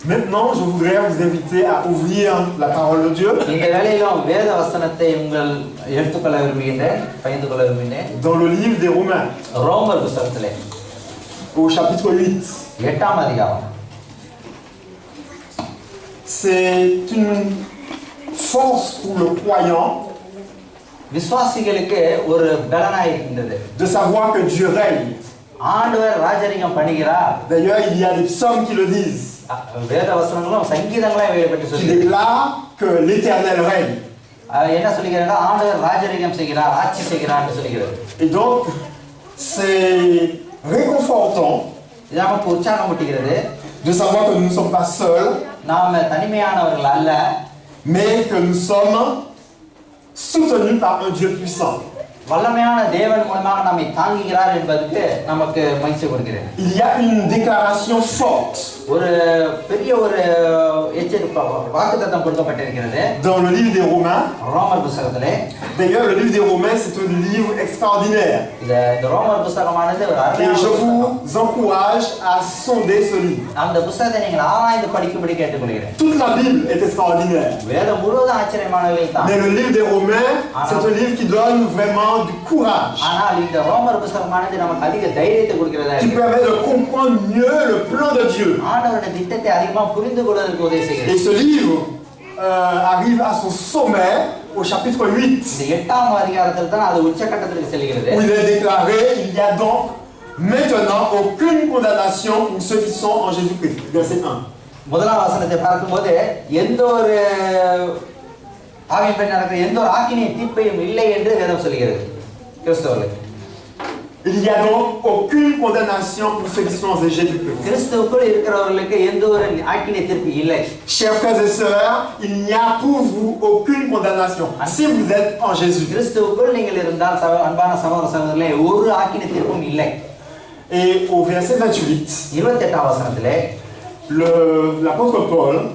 Maintenant, je voudrais vous inviter à ouvrir la parole de Dieu. Dans le livre des Romains. Au chapitre 8. C'est une force pour le croyant de savoir que Dieu règne. D'ailleurs, il y a des psaumes qui le disent. Qui déclarent que l'Éternel règne. Et donc, c'est réconfortant de savoir que nous ne sommes pas seuls, mais que nous sommes soutenus par un Dieu puissant. Il y a une déclaration forte dans le livre des Romains. D'ailleurs, le livre des Romains, c'est un livre extraordinaire. Et je vous encourage à sonder ce livre. Toute la Bible est extraordinaire. Mais le livre des Romains, c'est un livre qui donne vraiment du courage, qui permet de comprendre mieux le plan de Dieu. Et ce livre arrive à son sommet au chapitre 8, où il est déclaré: il n'y a donc maintenant aucune condamnation pour ceux qui sont en Jésus-Christ. Verset 1. Il n'y a donc aucune condamnation pour ceux qui sont en Jésus-Christ. Chers frères et sœurs, il n'y a pour vous aucune condamnation si vous êtes en Jésus. Et au verset 28, l'apôtre Paul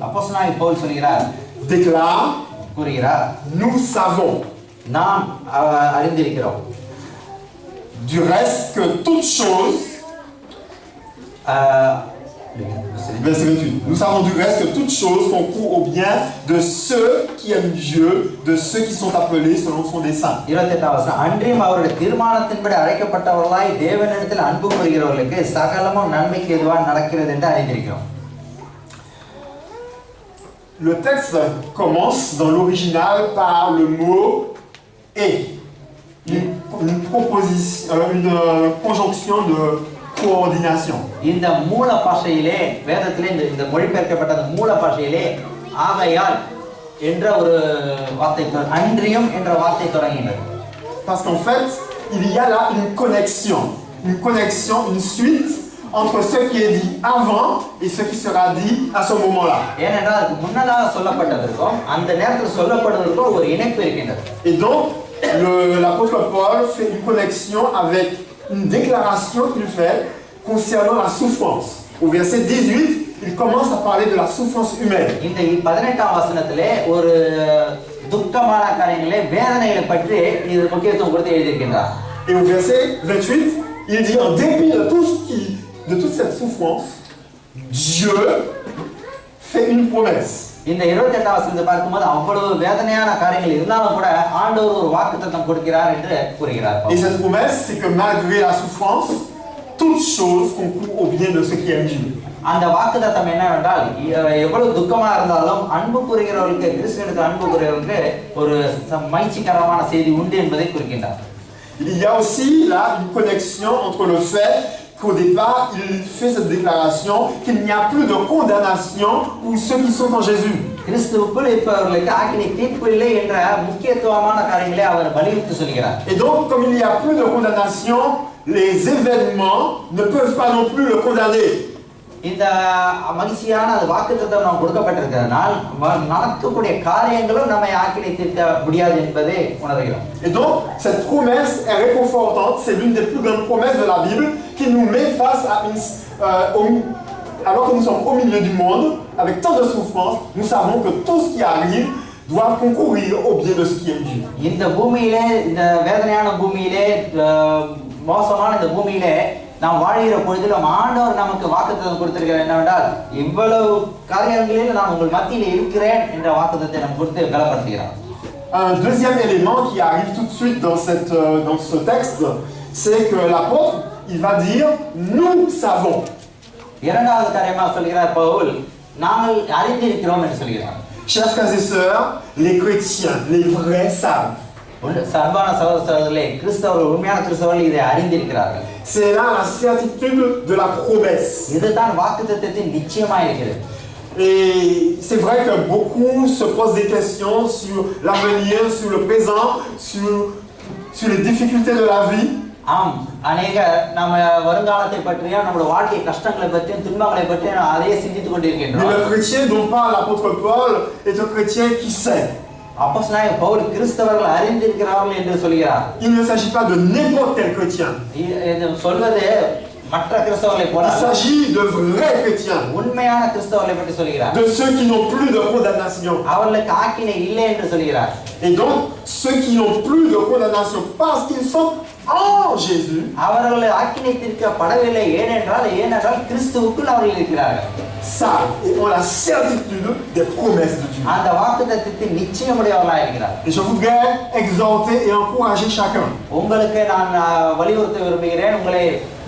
déclare: nous savons du reste que toutes choses, verset 28, nous savons du reste que toutes choses concourent au bien de ceux qui aiment Dieu, de ceux qui sont appelés selon son dessein. Le texte commence dans l'original par le mot « et ». Une conjonction de coordination. Parce qu'en fait, il y a là une connexion, une suite entre ce qui est dit avant et ce qui sera dit à ce moment-là. Et donc, l'apôtre Paul fait une connexion avec une déclaration qu'il fait concernant la souffrance. Au verset 18, il commence à parler de la souffrance humaine. Et au verset 28, il dit: en dépit de toute cette souffrance, Dieu fait une promesse. Et cette promesse, c'est que malgré la souffrance, toutes choses concourent au bien de ceux qui aiment Dieu. Il y a aussi là une connexion entre le fait qu'au départ, il fait cette déclaration qu'il n'y a plus de condamnation pour ceux qui sont en Jésus. Et donc, comme il n'y a plus de condamnation, les événements ne peuvent pas non plus le condamner. Et donc, cette promesse est réconfortante. C'est l'une des plus grandes promesses de la Bible qui nous met face à alors que nous sommes au milieu du monde, avec tant de souffrances, nous savons que tout ce qui arrive doit concourir au bien de ceux qui aiment Dieu. நாம் வாழ்கிற பொழுதிலும் ஆண்டவர் நமக்கு வாக்குத்தத்தம் கொடுத்திருக்கிறார் என்னவென்றால் இவ்வளவு காரியங்களில் நான் உங்கள் மத்தியில் இருக்கிறேன் என்ற வாக்குத்தத்தை நமக்கு கொடுத்து பலப்படுத்துகிறார். Un deuxième élément qui arrive tout de suite dans ce texte, c'est que l'apôtre, il va dire nous savons. இரண்டாவது காரியமாக சொல்கிறார் பவுல், நாங்கள் அறிந்திருக்கிறோம் என்று சொல்கிறார். Chers frères et sœurs, les chrétiens, les vrais savent. சர்வான சகோதரர்களே, கிறிஸ்தவர்கள் உண்மையான கிறிஸ்தவர்கள் இதை அறிந்திருக்கிறார்கள். C'est là la certitude de la promesse. இதுதான் வாக்குத்தத்தத்தின் நிச்சயமாக இருக்கிறது. Et c'est vrai que beaucoup se posent des questions sur l'avenir, sur le présent, sur les difficultés de la vie. ஆம், அநேக நம்ம வருங்காலத்தை பற்றியும் நம்முடைய வாழ்க்கை கஷ்டங்களை பற்றியும் துன்பங்களை பற்றியும் அதையே சிந்தித்துக் கொண்டிருக்கின்றோம். Mais le chrétien dont parle l'apôtre Paul est un chrétien qui sait. அப்போஸ்தலனாகிய பவுல் கிறிஸ்தவர்கள் அறிந்திருக்கிறார்கள் என்று சொல்கிறார். Il ne s'agit pas de n'importe quel chrétien. இது சொல்வது மற்ற கிறிஸ்தவர்களை போல Il s'agit de vrais chrétiens. உண்மையான கிறிஸ்தவர்களை பற்றி சொல்கிறார். De ceux qui n'ont plus de condamnation. அவர்களுக்கு ஆக்கினை இல்லை என்று சொல்கிறார். Et donc ceux qui n'ont plus de condamnation parce qu'ils sont en Jésus. அவர்கள் ஆக்கினை தீர்க்கப்படவில்லை ஏனென்றால் கிறிஸ்துவுக்குள் அவர்கள் இருக்கிறார்கள். Savent et ont la certitude des promesses de Dieu. அந்த வாக்குத்தத்தத்தின் நிச்சயமுடையவர்களாக இருக்கிறார். Et je voudrais exhorter et encourager chacun உங்களுக்கு நான் வலியுறுத்த விரும்புகிறேன், உங்களை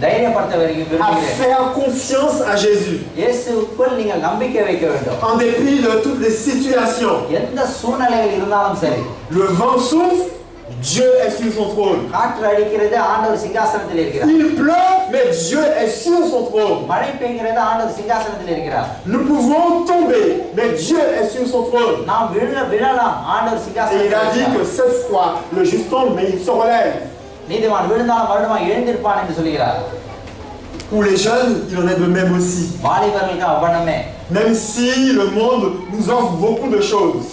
தைரியப்படுத்த à விரும்புகிறேன். faire confiance à Jésus. இயேசுவுக்குள் நீங்கள் நம்பிக்கை வைக்க வேண்டும். En dépit de toutes les situations. எந்த சூழ்நிலைகள் இருந்தாலும் சரி. Le vent souffle, Dieu est sur son trône. காற்று அடிக்கிறது, ஆண்டவர் சிங்காசனத்தில் இருக்கிறார். Il pleut, mais Dieu est sur son trône. மழை பெய்கிறது, ஆண்டவர் சிங்காசனத்தில் இருக்கிறார். Nous pouvons tomber, mais Dieu est sur son trône. நாம் விழலாம், ஆண்டவர் Et சிங்காசனத்தில் il a dit que இருக்கிறார். cette fois, le juste tombe, mais il se relève. நீதிமான் விழுந்தாலும் மறுபடியும் எழுந்திருப்பான் என்று சொல்கிறார். Pour les jeunes, il en est de même aussi. வாலிபர்களுக்கு அவ்வண்ணமே. Même si le monde nous offre beaucoup de choses,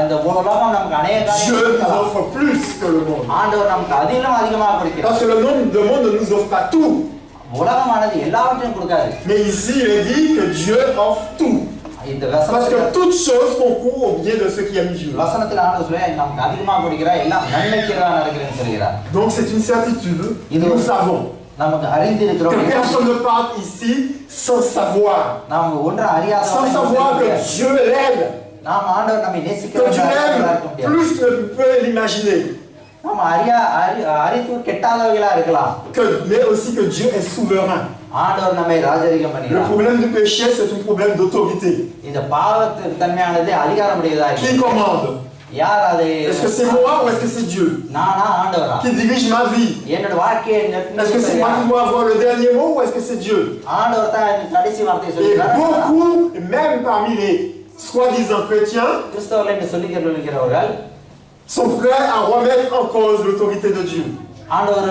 இந்த உலகம் நமக்கு அநேக Dieu nous காரியங்களை offre plus que le monde. ஆண்டவர் நமக்கு அதிகமாக கொடுக்கிறார். Parce que le monde ne nous offre pas tout. உலகமானது எல்லாவற்றையும் கொடுக்காது. Mais ici, il est dit que Dieu offre tout. இந்த Parce que toutes choses concourent au bien de ceux qui aiment Dieu. வசனத்தில் ஆண்டவர் சொல்ல நமக்கு அதிகமாக கொடுக்கிறார், எல்லாம் நன்மைக்கு தான் நடக்கிறேன்னு சொல்கிறார். Donc c'est une certitude, nous savons. நமக்கு Que அறிந்திருக்கிறோம். personne ne parle ici sans savoir. நாம் ஒன்று அறியாத Sans savoir que Dieu l'aime. நாம் ஆண்டவர் நம்மை Que நேசிக்கிறோம். Dieu l'aime plus que tu peux l'imaginer. நாம் அறிவு கெட்டாதவர்களா இருக்கலாம். Mais aussi que Dieu est souverain. ஆண்டவர் நம்மை ராஜரிகம் Le பண்ணுகிறார். problème du péché, c'est un problème d'autorité. இந்த பாவத்தின் தன்மையானது அதிகாரமுடையதா Qui இருக்கு. commande? யார் அதை Est-ce que c'est moi ou est-ce que c'est Dieu நானா ஆண்டவரா? qui dirige ma vie? என்னோட வாழ்க்கையை Est-ce que c'est moi qui dois avoir le dernier mot ou est-ce que c'est Dieu? ஆண்டவர் தான் இந்த கடைசி வார்த்தையை Et சொல்கிறார். beaucoup, même parmi les soi-disant chrétiens, கிறிஸ்தவர்கள் என்று சொல்லிக்கிறவர்கள் sont prêts à remettre en cause l'autorité de Dieu. ஆண்டவர்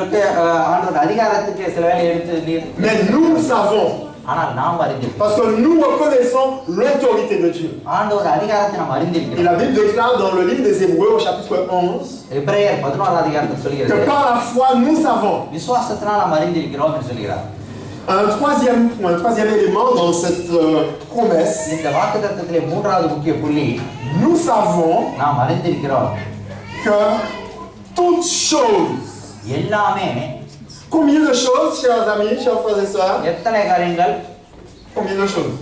அதிகாரத்துக்கு சில வேலை எடுத்து Mais nous savons, ஆனால் நாம் அறிந்திருக்கிறோம். parce que nous reconnaissons l'autorité de Dieu. ஆண்டவர் அதிகாரத்தை நாம் Et அறிந்திருக்கிறோம். la Bible déclare dans le livre des Hébreux au chapitre 11 எபிரேயர் 11 அதிகாரத்தில் que சொல்கிறது, par la foi nous savons. விசுவாசத்தினால் நாம் அறிந்திருக்கிறோம் என்று சொல்கிறார். Un troisième point, un troisième élément dans cette promesse, இந்த வாக்குத்தத்தத்திலே மூன்றாவது முக்கிய புள்ளி, nous savons நாம் அறிந்திருக்கிறோம் que toutes choses, எல்லாமே. combien de choses, chers amis, chers frères et sœurs, எத்தனை காரியங்கள்? combien de choses?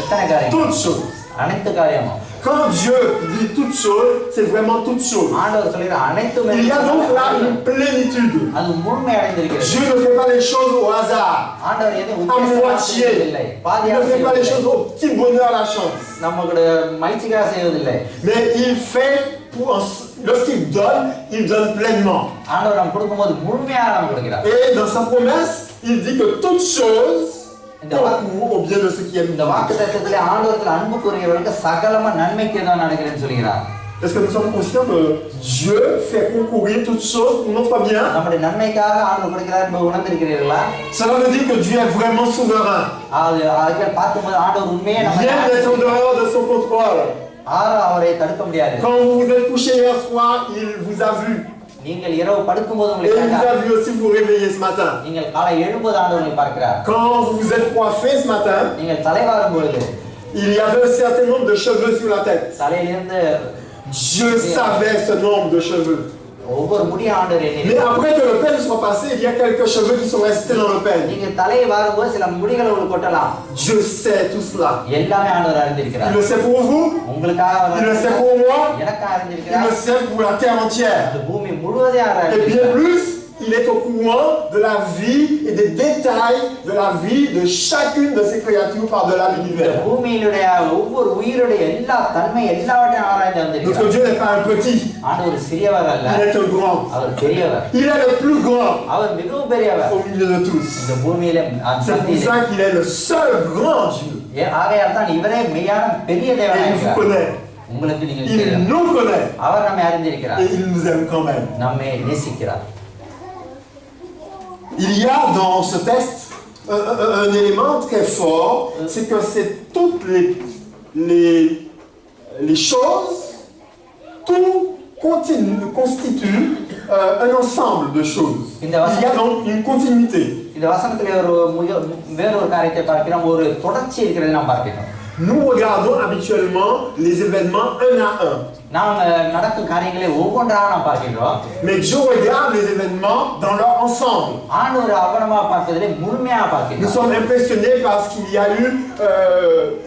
எத்தனை காரியங்கள்? Toutes choses. அனைத்து காரியமும். Quand Dieu dit toutes choses, c'est vraiment toutes choses. ஆண்டவர் சொல்கிற அனைத்துமே. Il y a donc là une plénitude. அது முழுமை அடைந்திருக்கிறது. Dieu ne fait pas les choses au hasard, ஆண்டவர் எதை à moitié. இல்லை, Il பாதியாக ne fait pas les செய்வதில்லை. choses au petit bonheur, la chance. நம்மளுடைய மகிழ்ச்சிக்காக செய்வதில்லை. Mais il fait, lorsqu'il donne pleinement. ஆண்டவர் நம்ம கொடுக்கும்போது முழுமையாக நம்ம கொடுக்கிறார். Et dans sa promesse, il dit que toutes choses concourent au bien de ceux qui aiment இந்த Dieu. வாக்குத்தத்தத்திலே ஆண்டவரத்தில் அன்பு கூறுகிறவர்களுக்கு சகலமா நன்மைக்கு தான் நடக்கிறேன்னு சொல்கிறார். Est-ce que nous sommes conscients que Dieu fait concourir toutes choses pour notre bien? நம்முடைய நன்மைக்காக ஆண்டவர் கொடுக்கிறார் என்பதை உணர்ந்திருக்கிறீர்களா? Cela veut dire que Dieu est vraiment souverain. அதை பார்க்கும்போது ஆண்டவர் உண்மையே Rien n'est en dehors de son contrôle. அவரை தடுக்க முடியாது. Quand vous vous êtes couché hier soir, il vous a vu. நீங்கள் இரவு படுக்கும்போது Et உங்களை il vous a பார்க்கிறார். vu aussi vous réveiller ce matin. நீங்கள் காலை எழும்போது ஆண்டவர் உங்களை பார்க்கிறார். Quand vous vous êtes coiffé ce matin, நீங்கள் தலைவாரும் பொழுது il y avait un certain nombre de cheveux sur la tête. தலையிலிருந்து Dieu savait ce nombre de cheveux. ஒவ்வொரு முடியும் ஆண்டவர் Mais எண்ணியிருக்கிறார். après que le peigne soit passé, il y a quelques cheveux qui sont restés dans le peigne. நீங்க தலையை வாரும்போது சில முடிகளை உங்களுக்கு கொட்டலாம். Dieu sait tout cela. எல்லாமே ஆண்டவர் Il அறிந்திருக்கிறார். le sait pour vous, உங்களுக்காக அவர் il le sait pour moi, எனக்காக il அறிந்திருக்கிறார். le sait pour la terre entière. இந்த பூமி முழுவதையும் அவர் Et bien அறிந்திருக்கிறார். plus, il est au courant de la vie et des détails de la vie de chacune de ces créatures par-delà இந்த l'univers. பூமியிலுடைய ஒவ்வொரு உயிருடைய எல்லா தன்மை எல்லாவற்றையும் ஆராய்ந்து Notre வந்திருக்கிறார். Dieu n'est pas un petit, ஆண்டவர் சிறியவர் அல்ல, il est un grand. அவர் பெரியவர். Il est le plus grand அவர் மிகவும் பெரியவர். au milieu de tous. இந்த பூமியில C'est pour ça qu'il est le seul grand Dieu. ஆகையால் தான் இவரே மெய்யான பெரிய Et தேவனாக il vous இருக்கிறார். connaît, உங்களுக்கு நீங்க il தெரியும். nous connaît அவர் நம்மை அறிந்திருக்கிறார், et il nous aime quand même. நம்மை நேசிக்கிறார். Il y a dans ce texte un élément très fort, c'est que c'est toutes les choses, tout constitue un ensemble de choses. Il y a donc une continuité. இந்த வசனத்திலே வேறொரு காரியத்தை பார்க்கிறோம், ஒரு தொடர்ச்சி இருக்கிறதை நாம் பார்க்கிறோம். Nous regardons habituellement les événements un à un. நாம் நடக்கும் காரியங்களை ஒவ்வொன்றாக நாம் பார்க்கிறோம். Mais Dieu regarde les événements dans leur ensemble. ஆண்டவர் அவனமாக பார்ப்பதிலே முழுமையாக Nous பார்க்கிறோம். sommes impressionnés parce qu'il y a eu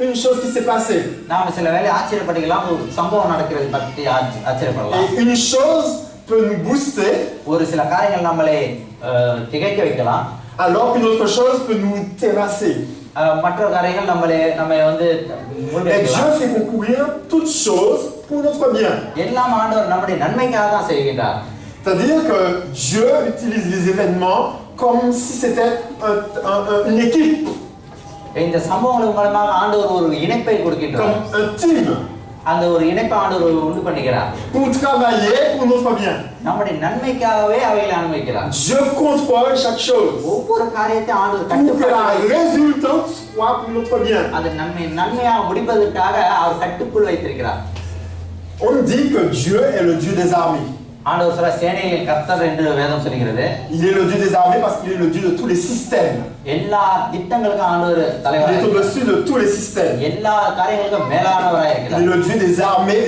une chose qui s'est passée. நாம் சில வேளை ஆச்சரியப்படுகிறோம், ஒரு சம்பவம் நடக்கிறது பற்றி ஆச்சரியப்படலாம். Et une chose peut nous booster, ஒரு சில காரியங்கள் நம்மளை திகைக்க வைக்கலாம், alors qu'une autre chose peut nous terrasser. மற்ற காரியங்கள் நம்மை வந்து Et Dieu fait concourir toutes choses pour notre bien. எல்லாம் ஆண்டவர் நம்முடைய நன்மைக்காக தான் செய்கின்றார். C'est-à-dire que Dieu utilise les événements comme si c'était une équipe, இந்த சம்பவங்கள் மூலமாக ஆண்டவர் ஒரு இணைப்பை கொடுக்கின்றார். comme un team, அந்த ஒரு இணைப்பை ஆண்டவர் உண்டு பண்ணுகிறார். pour travailler pour notre bien. நம்முடைய நன்மைக்காகவே அவைகளை அனுமதிக்கிறார். Dieu contrôle chaque chose ஒவ்வொரு காரியத்தையும் ஆண்டவர் pour que la கட்டுப்பாடு, résultante soit pour notre bien. அது நன்மையாக முடிப்பதற்காக அவர் கட்டுக்குள் வைத்திருக்கிறார். On dit que Dieu est le Dieu des armées. ஆண்டவர் சொல்ல சேனைகளின் கர்த்தர் என்று வேதம் சொல்கிறது. Il est le Dieu des armées parce qu'il est le Dieu de tous les systèmes. எல்லா திட்டங்களுக்கும் ஆண்டவர் Il est தலைவராக, au-dessus de tous les systèmes. எல்லா காரியங்களுக்கும் மேலானவராக Il est இருக்கிறார். le Dieu des armées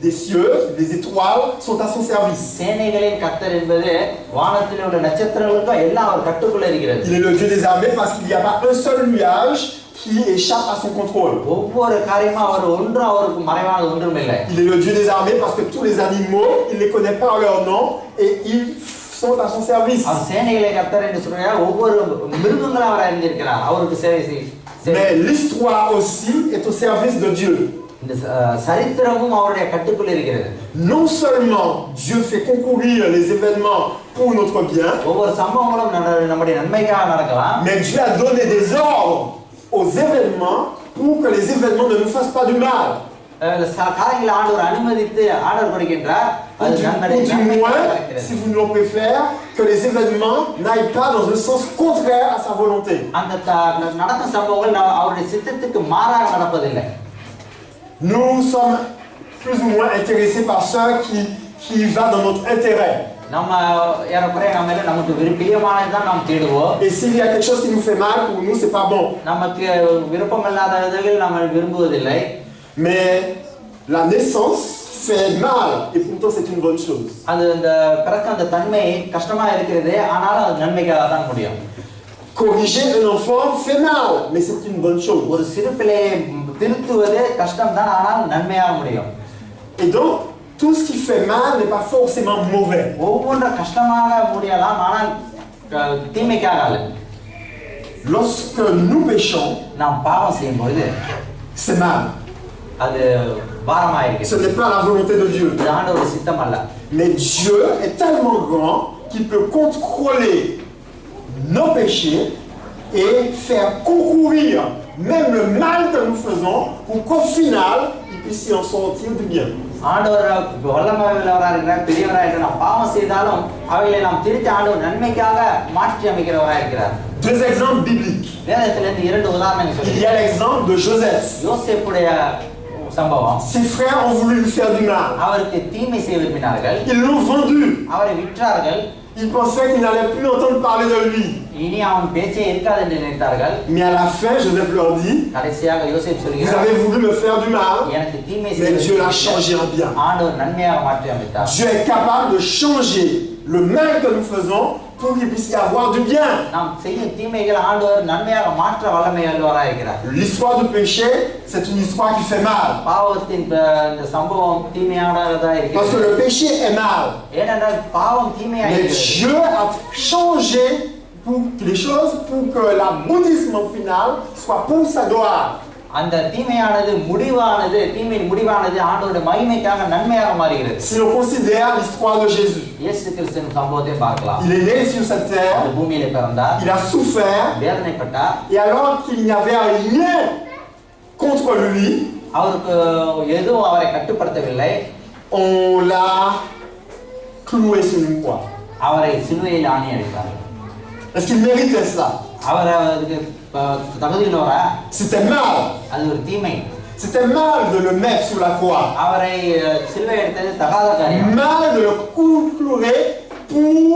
des cieux, les étoiles sont à son service. சேனைகளின் கர்த்தர் என்பது வானத்தில் உள்ள நட்சத்திரங்களுக்கும் எல்லாம் அவர் கட்டுக்குள்ள இருக்கிறது. Il est le Dieu des armées parce qu'il n'y a pas un seul nuage qui échappe à son contrôle. ஒவ்வொரு காரியமும் அவர் ஒன்றும் அவருக்கு மறைவானது ஒன்றும் இல்லை. Il est le Dieu des armées parce que tous les animaux, il les connaît par leur nom et ils sont à son service. அவர் சேனைகளை கர்த்தர் என்று சொல்றார். ஒவ்வொரு மிருகங்களும் அவர் அறிந்திருக்கிறார், அவருக்கு சேவை செய்ய. Mais l'histoire aussi est au service de Dieu. இந்த சரித்திரமும் அவருடைய கட்டுக்குள் இருக்கிறது. Non seulement Dieu fait concourir les événements pour notre bien, ஒவ்வொரு சம்பவங்களும் நம்முடைய நன்மைக்காக நடக்கலாம், mais Dieu a donné des ordres aux événements pour que les événements ne nous fassent pas du mal. காரியங்களை ஆண்டவர் அனுமதித்து ஆர்டர் கொடுக்கின்றார். அது Ou du moins, si vous le préférez, que les événements n'aillent pas dans un sens contraire à sa volonté. அந்த நடக்கும் சம்பவங்கள் அவருடைய சித்தத்துக்கு மாறாக நடப்பதில்லை. Nous sommes plus ou moins intéressés par ce qui va dans notre intérêt. நம்ம ஏறக்குறைய நமக்கு விருப்பமானதுதான் நாம் தேடுவோம். Et s'il y a quelque chose qui nous fait mal, pour nous, c'est pas bon. நமக்கு விருப்பமில்லாதவைகள் நாம் விரும்புவதில்லை. Mais la naissance fait mal, et pourtant c'est une bonne chose. அது அந்த பிறக்க அந்த தன்மை கஷ்டமா இருக்கிறது, ஆனாலும் அது நன்மைக்காக தான் முடியும். Corriger un enfant fait mal, mais c'est une bonne chose. ஒரு சிறு பிள்ளையை திருத்துவது கஷ்டம் தான், ஆனால் நன்மையாக முடியும். Et donc, tout ce qui fait mal n'est pas forcément mauvais. ஒவ்வொன்று கஷ்டமாக முடியலாம், ஆனால் தீமைக்காக அல்ல. Lorsque nous péchons, நாம் பாவம் செய்யும் பொழுது c'est mal. அது பாரமாக இருக்கிறது. Ce n'est pas la volonté de Dieu. இது ஆண்டவருடைய சித்தம் அல்ல. Mais Dieu est tellement grand qu'il peut contrôler nos péchés et faire concourir même le mal que nous faisons pour qu'au final, il puisse y en sortir du bien. ஆண்டவர் வல்லமையுள்ளவராக இருக்கிறார், பெரியவராக இருக்கிறார். நாம் பாவம் செய்தாலும் அவைகளை நாம் திருத்தி ஆண்டவர் நன்மைக்காக மாற்றி அமைக்கிறவராக இருக்கிறார். Deux exemples bibliques. வேதத்திலிருந்து இரண்டு உதாரணங்கள் Il y சொல்லி. a l'exemple de Joseph. யோசேப்புடைய சம்பவம். Ses frères ont voulu lui faire du mal. அவருக்கு தீமை செய்ய விரும்பினார்கள், Ils l'ont vendu. அவரை விற்றார்கள். Il pensait qu'il n'allait plus entendre parler de lui. இனி அவன் பேச்சே இருக்காது என்று நினைத்தார்கள். Mais à la fin, Joseph leur dit, கடைசியாக யோசேப்பு vous சொல்கிறார், avez voulu me faire du mal, எனக்கு தீமை mais Dieu l'a changé en bien. ஆண்டவர் நன்மையாக மாற்றி அமைத்தார். Dieu est capable de changer le mal que nous faisons pour qu'il puisse y avoir du bien. நாம் செய்யும் தீமைகள் ஆண்டவர் நன்மையாக மாற்ற வல்லமையுள்ளவராக இருக்கிறார். L'histoire du péché, c'est une histoire qui fait mal. பாவத்தின் இந்த சம்பவம் தீமையானதா Parce இருக்கிறது. que le péché est mal. ஏனென்றால் பாவம் தீமையாக Mais இருக்கிறது. Dieu a changé les choses pour que l'aboutissement final soit pour sa gloire. அந்த தீமையானது தீமையின் முடிவானது ஆண்டவருடைய மகிமைக்காக நன்மையாக மாறுகிறது. Si on considère l'histoire de Jésus, இயேசு கிறிஸ்துவின் சம்பவத்தை பார்க்கலாம். il est né sur cette terre, அவர் பூமியிலே பிறந்தார், il a souffert, வேதனைப்பட்டார். et alors qu'il n'y avait rien contre lui, அவருக்கு எதுவும் அவரை கட்டுப்படுத்தவில்லை. on l'a cloué sur une croix. அவரை சிலுவையில் ஆணி அடித்தார். Est-ce qu'il méritait cela? அவர் அதுக்கு தகுதியுள்ளவரா? C'était mal. அது ஒரு தீமை. C'était mal de le mettre sur la croix. அவரை சிலுவை எடுத்தது தகாத காரியம். Mal de le clouer pour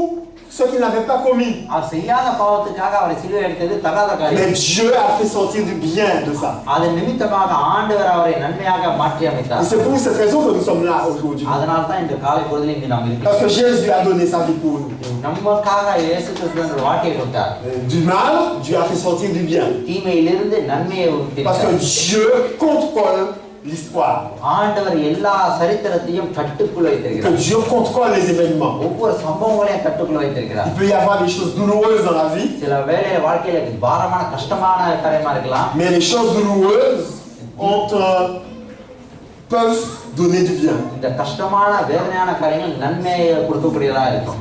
ce qu'il n'avait pas commis. அவர் செய்யாத பாவத்துக்காக அவரை சிலுவை எடுத்தது தகாத காரியம். Mais Dieu a fait sortir du bien de ça. அது நிமித்தமாக ஆண்டவர் அவரை நன்மையாக மாற்றி Et அமைத்தார். c'est pour cette raison que nous sommes là aujourd'hui. அதனால தான் இந்த காலை பொழுதில் இங்கு நாம் Parce que இருக்கிறோம். Jésus a donné sa vie pour nous. நமக்காக இயேசு கிறிஸ்து தன்னுடைய வாழ்க்கையை கொடுத்தார். Du mal, Dieu a fait sortir du bien. தீமையிலிருந்து நன்மையை Parce que உண்டாக்கினார். Dieu contrôle l'histoire. ஆண்டவர் எல்லா சரித்திரத்தையும் கட்டுக்குள் Que வைத்திருக்கிறார். Dieu contrôle les événements. ஒவ்வொரு சம்பவங்களையும் கட்டுக்குள் வைத்திருக்கிறார். Il peut y avoir des choses douloureuses dans la vie, சில வேளையில வாழ்க்கையில பாரமான கஷ்டமான காரியமா இருக்கலாம். mais les choses douloureuses peuvent donner du bien. இந்த கஷ்டமான வேதனையான காரியங்கள் நன்மையை கொடுக்கக்கூடியதா இருக்கும்.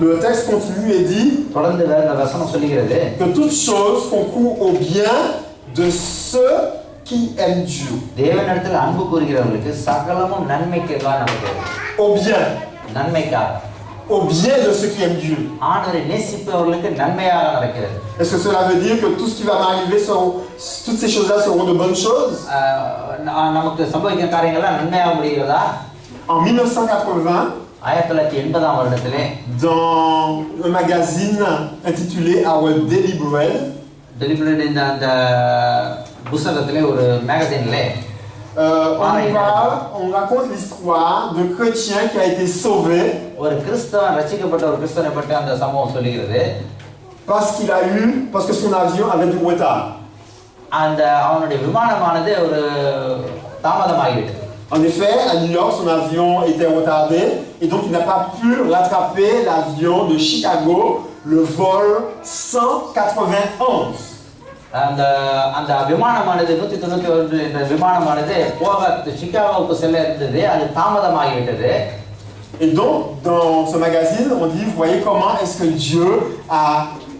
Le texte continue et dit தொடர்ந்து வேற வசனம் சொல்லுகிறது, que toutes choses concourent au bien de ceux qui aiment Dieu. தேவனிடத்தில் அன்பு கூறுகிறவர்களுக்கு சகலமும் நன்மைக்கு தான் நடக்கிறது. Au bien. நன்மைக்காக. Au bien de ceux qui aiment Dieu. ஆண்டவரை நேசிப்பவர்களுக்கு நன்மையாக நடக்கிறது. Est-ce que cela veut dire que tout ce qui va m'arriver toutes ces choses-là seront de bonnes choses? நமக்கு சம்பவிக்கிற காரியங்கள்லாம் நன்மையாக முடிகிறதா? En 1980, 1980 வருடத்திலே dans un magazine intitulé Our Daily Bread, deliberate இந்த அந்த புத்தகத்திலே ஒரு மேகசின்லே on raconte l'histoire d'un chrétien qui a été sauvé ஒரு கிறிஸ்தவன் ரட்சிக்கப்பட்ட ஒரு கிறிஸ்தவனை பற்றி அந்த சம்பவம் சொல்லுகிறது. parce que son avion avait du retard. அந்த அவனுடைய விமானமானது ஒரு தாமதமாகிவிட்டது. En effet, à New York, son avion était retardé et donc il n'a pas pu rattraper l'avion de Chicago, le vol 191. அந்த அந்த விமானமானது 191 என்ற விமானமானது சிகாகோவுக்கு செல்ல இருந்தது. அது தாமதமாகிவிட்டது. Et donc, dans ce magazine, on dit, vous voyez comment est-ce que Dieu a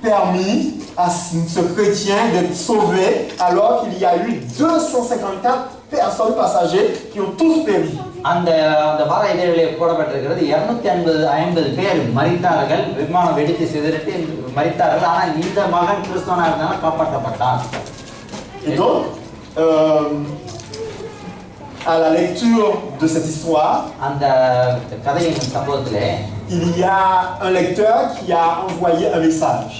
permis à ce chrétien d'être sauvé alors qu'il y a eu 254 personnes passagers qui ont tous péri. அந்த அந்த வார இதழிலே போடப்பட்டிருக்கிறது 250 பேர் மரித்தார்கள். விமானம் வெடித்து சிதறிட்டு மரித்தார்கள். ஆனால் இந்த மகன் கிறிஸ்தவனாக இருந்தாலும் காப்பாற்றப்பட்டான். Et donc, à la lecture de cette histoire, அந்த கதையின் சம்பவத்திலே il y a un lecteur qui a envoyé un message.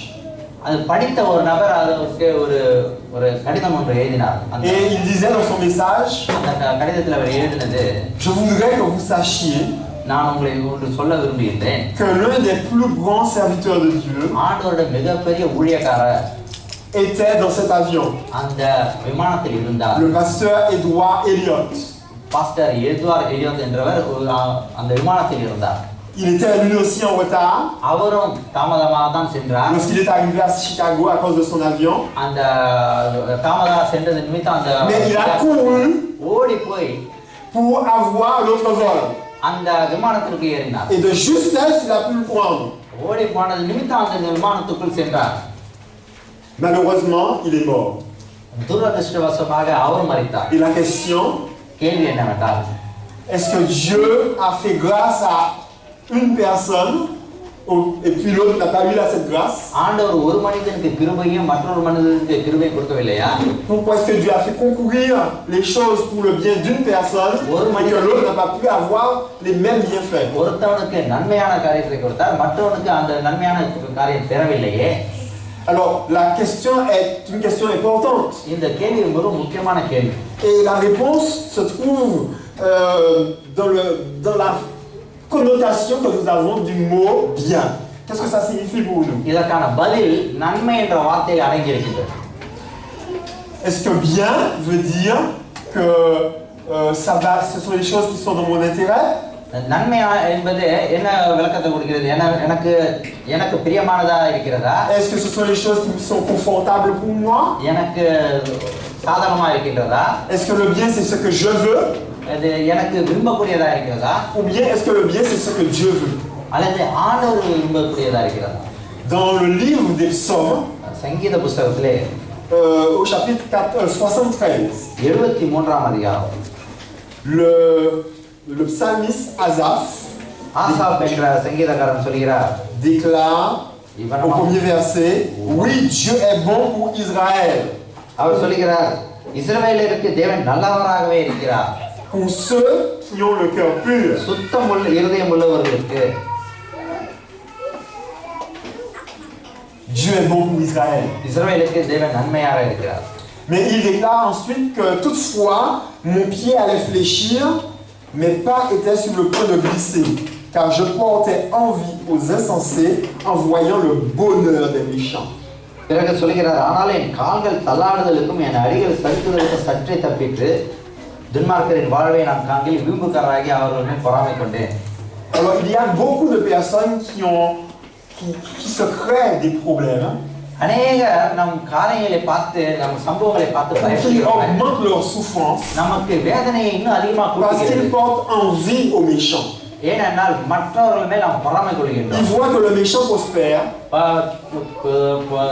அது படித்த ஒரு நபர் அதற்கு ஒரு ஒரு கடிதம் ஒன்று எழுதினார். Et il disait dans son message, அந்த கடிதத்தில் அவர் எழுதினது, je voudrais que vous sachiez நான் உங்களை ஒன்று சொல்ல விரும்புகிறேன். que l'un des plus grands serviteurs de Dieu ஆண்டவருடைய மிகப்பெரிய ஊழியக்காரர் était dans cet avion. அந்த விமானத்தில் இருந்தார். Le pasteur Edward Elliott. Pastor Edward Elliott என்றவர் அந்த விமானத்தில் இருந்தார். Il était lui aussi en retard. அவரும் தாமதமாக தான் சென்றார். Lorsqu'il est arrivé à Chicago à cause de son avion. அந்த தாமதமாக சென்றது நிமித்தம் அந்த Mais il a couru ஓடி போய் pour avoir l'autre vol. அந்த விமானத்திற்கு ஏறினார். Et de justesse, il a pu le prendre. ஓடி போனது நிமித்தம் அந்த விமானத்துக்குள் சென்றார். Malheureusement, il est mort. துரதிர்ஷ்டவசமாக அவர் மரித்தார். Et la question, கேள்வி என்னவென்றால், est-ce que Dieu a fait grâce à une personne Et puis l'autre n'a pas eu là cette grâce. ஆண்டவர் ஒரு மனிதனுக்கு கிருபையும் மற்றொரு மனிதனுக்கு கிருபையும் கொடுக்கவில்லையா? Pourquoi est-ce que Dieu a fait concourir les choses pour le bien d'une personne et que l'autre n'a pas pu avoir les mêmes bienfaits? ஒருத்தவனுக்கு நன்மையான காரியத்தை கொடுத்தார், மற்றவனுக்கு அந்த நன்மையான காரியம் பெறவில்லையே. Alors la question est une question importante. இந்த கேள்வி ஒரு முக்கியமான கேள்வி. Et la réponse se trouve dans la connotation que nous avons du mot bien. Qu'est-ce que ça signifie pour nous? இதற்கான பதில் நன்மை என்ற வார்த்தையில் அடங்கியிருக்கிறது. Est-ce que bien veut dire que ce sont les choses qui sont dans mon intérêt? நன்மை என்பது என்ன விளக்கத்தை கொடுக்கிறது? எனக்கு பிரியமானதா இருக்கிறதா? Est-ce que ce sont les choses qui sont confortables pour moi? எனக்கு சாதகமா இருக்கின்றதா? Est-ce que le bien c'est ce que je veux? அது எனக்கு விரும்பக்கூடியதா இருக்கிறதா? Ou bien est-ce que le bien c'est ce que Dieu veut? அல்லது ஆண்டவர் விரும்பக்கூடியதா இருக்கிறதா? Dans le livre des psaumes, சங்கீத புத்தகத்திலே au chapitre 73, 73ஆம் அதிகாரம், le psalmiste Asaph ஆசாப் என்ற சங்கீதக்காரன் சொல்கிறார், déclare au premier verset, oui, Dieu est bon pour Israël. அவர் சொல்கிறார், இஸ்ரவேலருக்கு தேவன் நல்லவராகவே இருக்கிறார். Pour ceux qui ont le cœur pur. சுத்தமுள்ள இருதயம் உள்ளவர்களுக்கு Dieu est bon pour Israël. இஸ்ரவேலுக்கு தேவன் நன்மையாக இருக்கிறார். Mais il déclare ensuite que toutefois mon pied allait fléchir, mes pas étaient sur le point de glisser, car je portais envie aux insensés en voyant le bonheur des méchants. பிறகு சொல்கிறார், ஆனால் என் கால்கள் தள்ளாடுதலுக்கும் என் அடிகள் சறுக்குதலுக்கும் சற்றே தப்பிட்டு துன்மார்க்கரின் வாழ்வை நான் காண்கையில் வீம்புக்காரராகி அவர்கள் மேல் பொறாமை கொண்டேன். Alors il y a beaucoup de personnes qui se créent des problèmes. அநேக நம் காரியங்களை பார்த்து நம் சம்பவங்களை பார்த்து Qui பயப்படுகிறார்கள். augmentent leur souffrance நமக்கு வேதனையை இன்னும் அதிகமாக parce கொடுக்கிறது. qu'ils portent envie aux méchants. ஏனென்றால் மற்றவர்கள் மேல் நாம் பொறாமை கொள்கின்றோம். Ils voient que le méchant prospère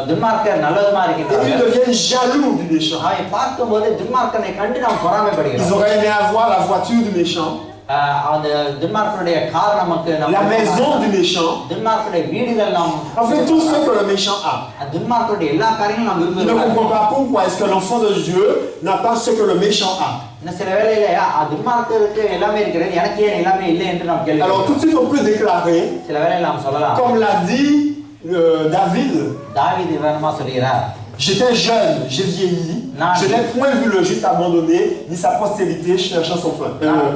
துன்மார்க்கர் நல்லதுமா et ils இருக்கிறார்கள். deviennent jaloux du méchant. அதை பார்க்கும்போது துன்மார்க்கனை கண்டு நாம் பொறாமைப்படுகிறோம். Ils auraient aimé avoir la voiture du méchant, அந்த துன்மார்க்கனுடைய கார் நமக்கு la maison du méchant, துன்மார்க்கனுடைய வீடுகள் நாம் enfin tout ce que le méchant a. துன்மார்க்கனுடைய எல்லா காரியங்களும் நாம் Il ne விரும்புகிறோம். comprend pas pourquoi est-ce que l'enfant de Dieu n'a pas ce que le méchant a. இன்னும் சில வேளையில துன்மார்க்கருக்கு எல்லாமே இருக்கிறது, எனக்கு ஏன் எல்லாமே இல்லை என்று நாம் Alors கேள்வி. tout de suite on peut déclarer, சில வேளையில நாம் சொல்லலாம், comme l'a dit David, தாவீது வேணுமா சொல்கிறார், j'étais jeune, j'ai vieilli, je n'ai point vu le juste abandonné, ni sa postérité cherchant son pain,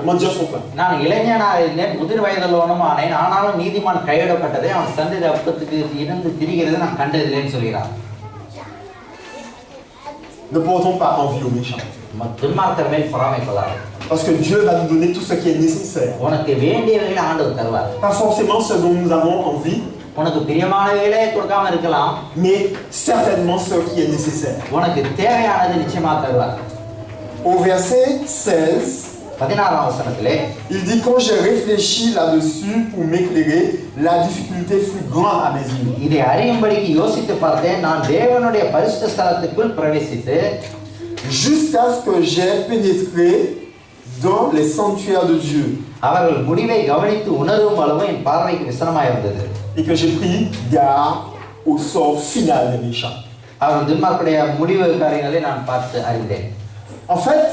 mendiant son pain. நான் இளைஞனாக இருந்தேன், முதிர் வயதில் ஆனேன், ஆனாலும் நீதிமான் கைவிடப்பட்டதை அவன் சந்ததி அப்பத்துக்கு இருந்து திரிகிறதை நான் கண்டதில்லைன்னு சொல்கிறான். Ne portons pas envie aux méchants. துன்மார்க்கர் மேல் பொறாமை கொள்ளாது. Parce que Dieu va nous donner tout ce qui est nécessaire. உனக்கு வேண்டியவைகளை ஆண்டவர் தருவார். Pas forcément ce dont nous avons envie, உனக்கு பிரியமானவைகளே கொடுக்காம இருக்கலாம், mais certainement ce qui est nécessaire. உனக்கு தேவையானது நிச்சயமா தருவார். Au verset 16, 16ஆம் வசனத்திலே il dit, quand j'ai réfléchi là-dessus pour m'éclairer, la difficulté fut grande à mes yeux. இதை அறியும்படிக்கு யோசித்து பார்த்தேன், நான் தேவனுடைய பரிசுத்த ஸ்தலத்துக்குள் பிரவேசித்து Jusqu'à ce que j'ai pénétré dans les sanctuaires de Dieu அவர்கள் முடிவை கவனித்து உணரும் அளவு என் பார்வைக்கு விசனமாக இருந்தது. et que j'ai pris garde au sort final des méchants. அவர்கள் துன்மார்க்கருடைய முடிவு காரியங்களை நான் பார்த்து அறிந்தேன். En fait,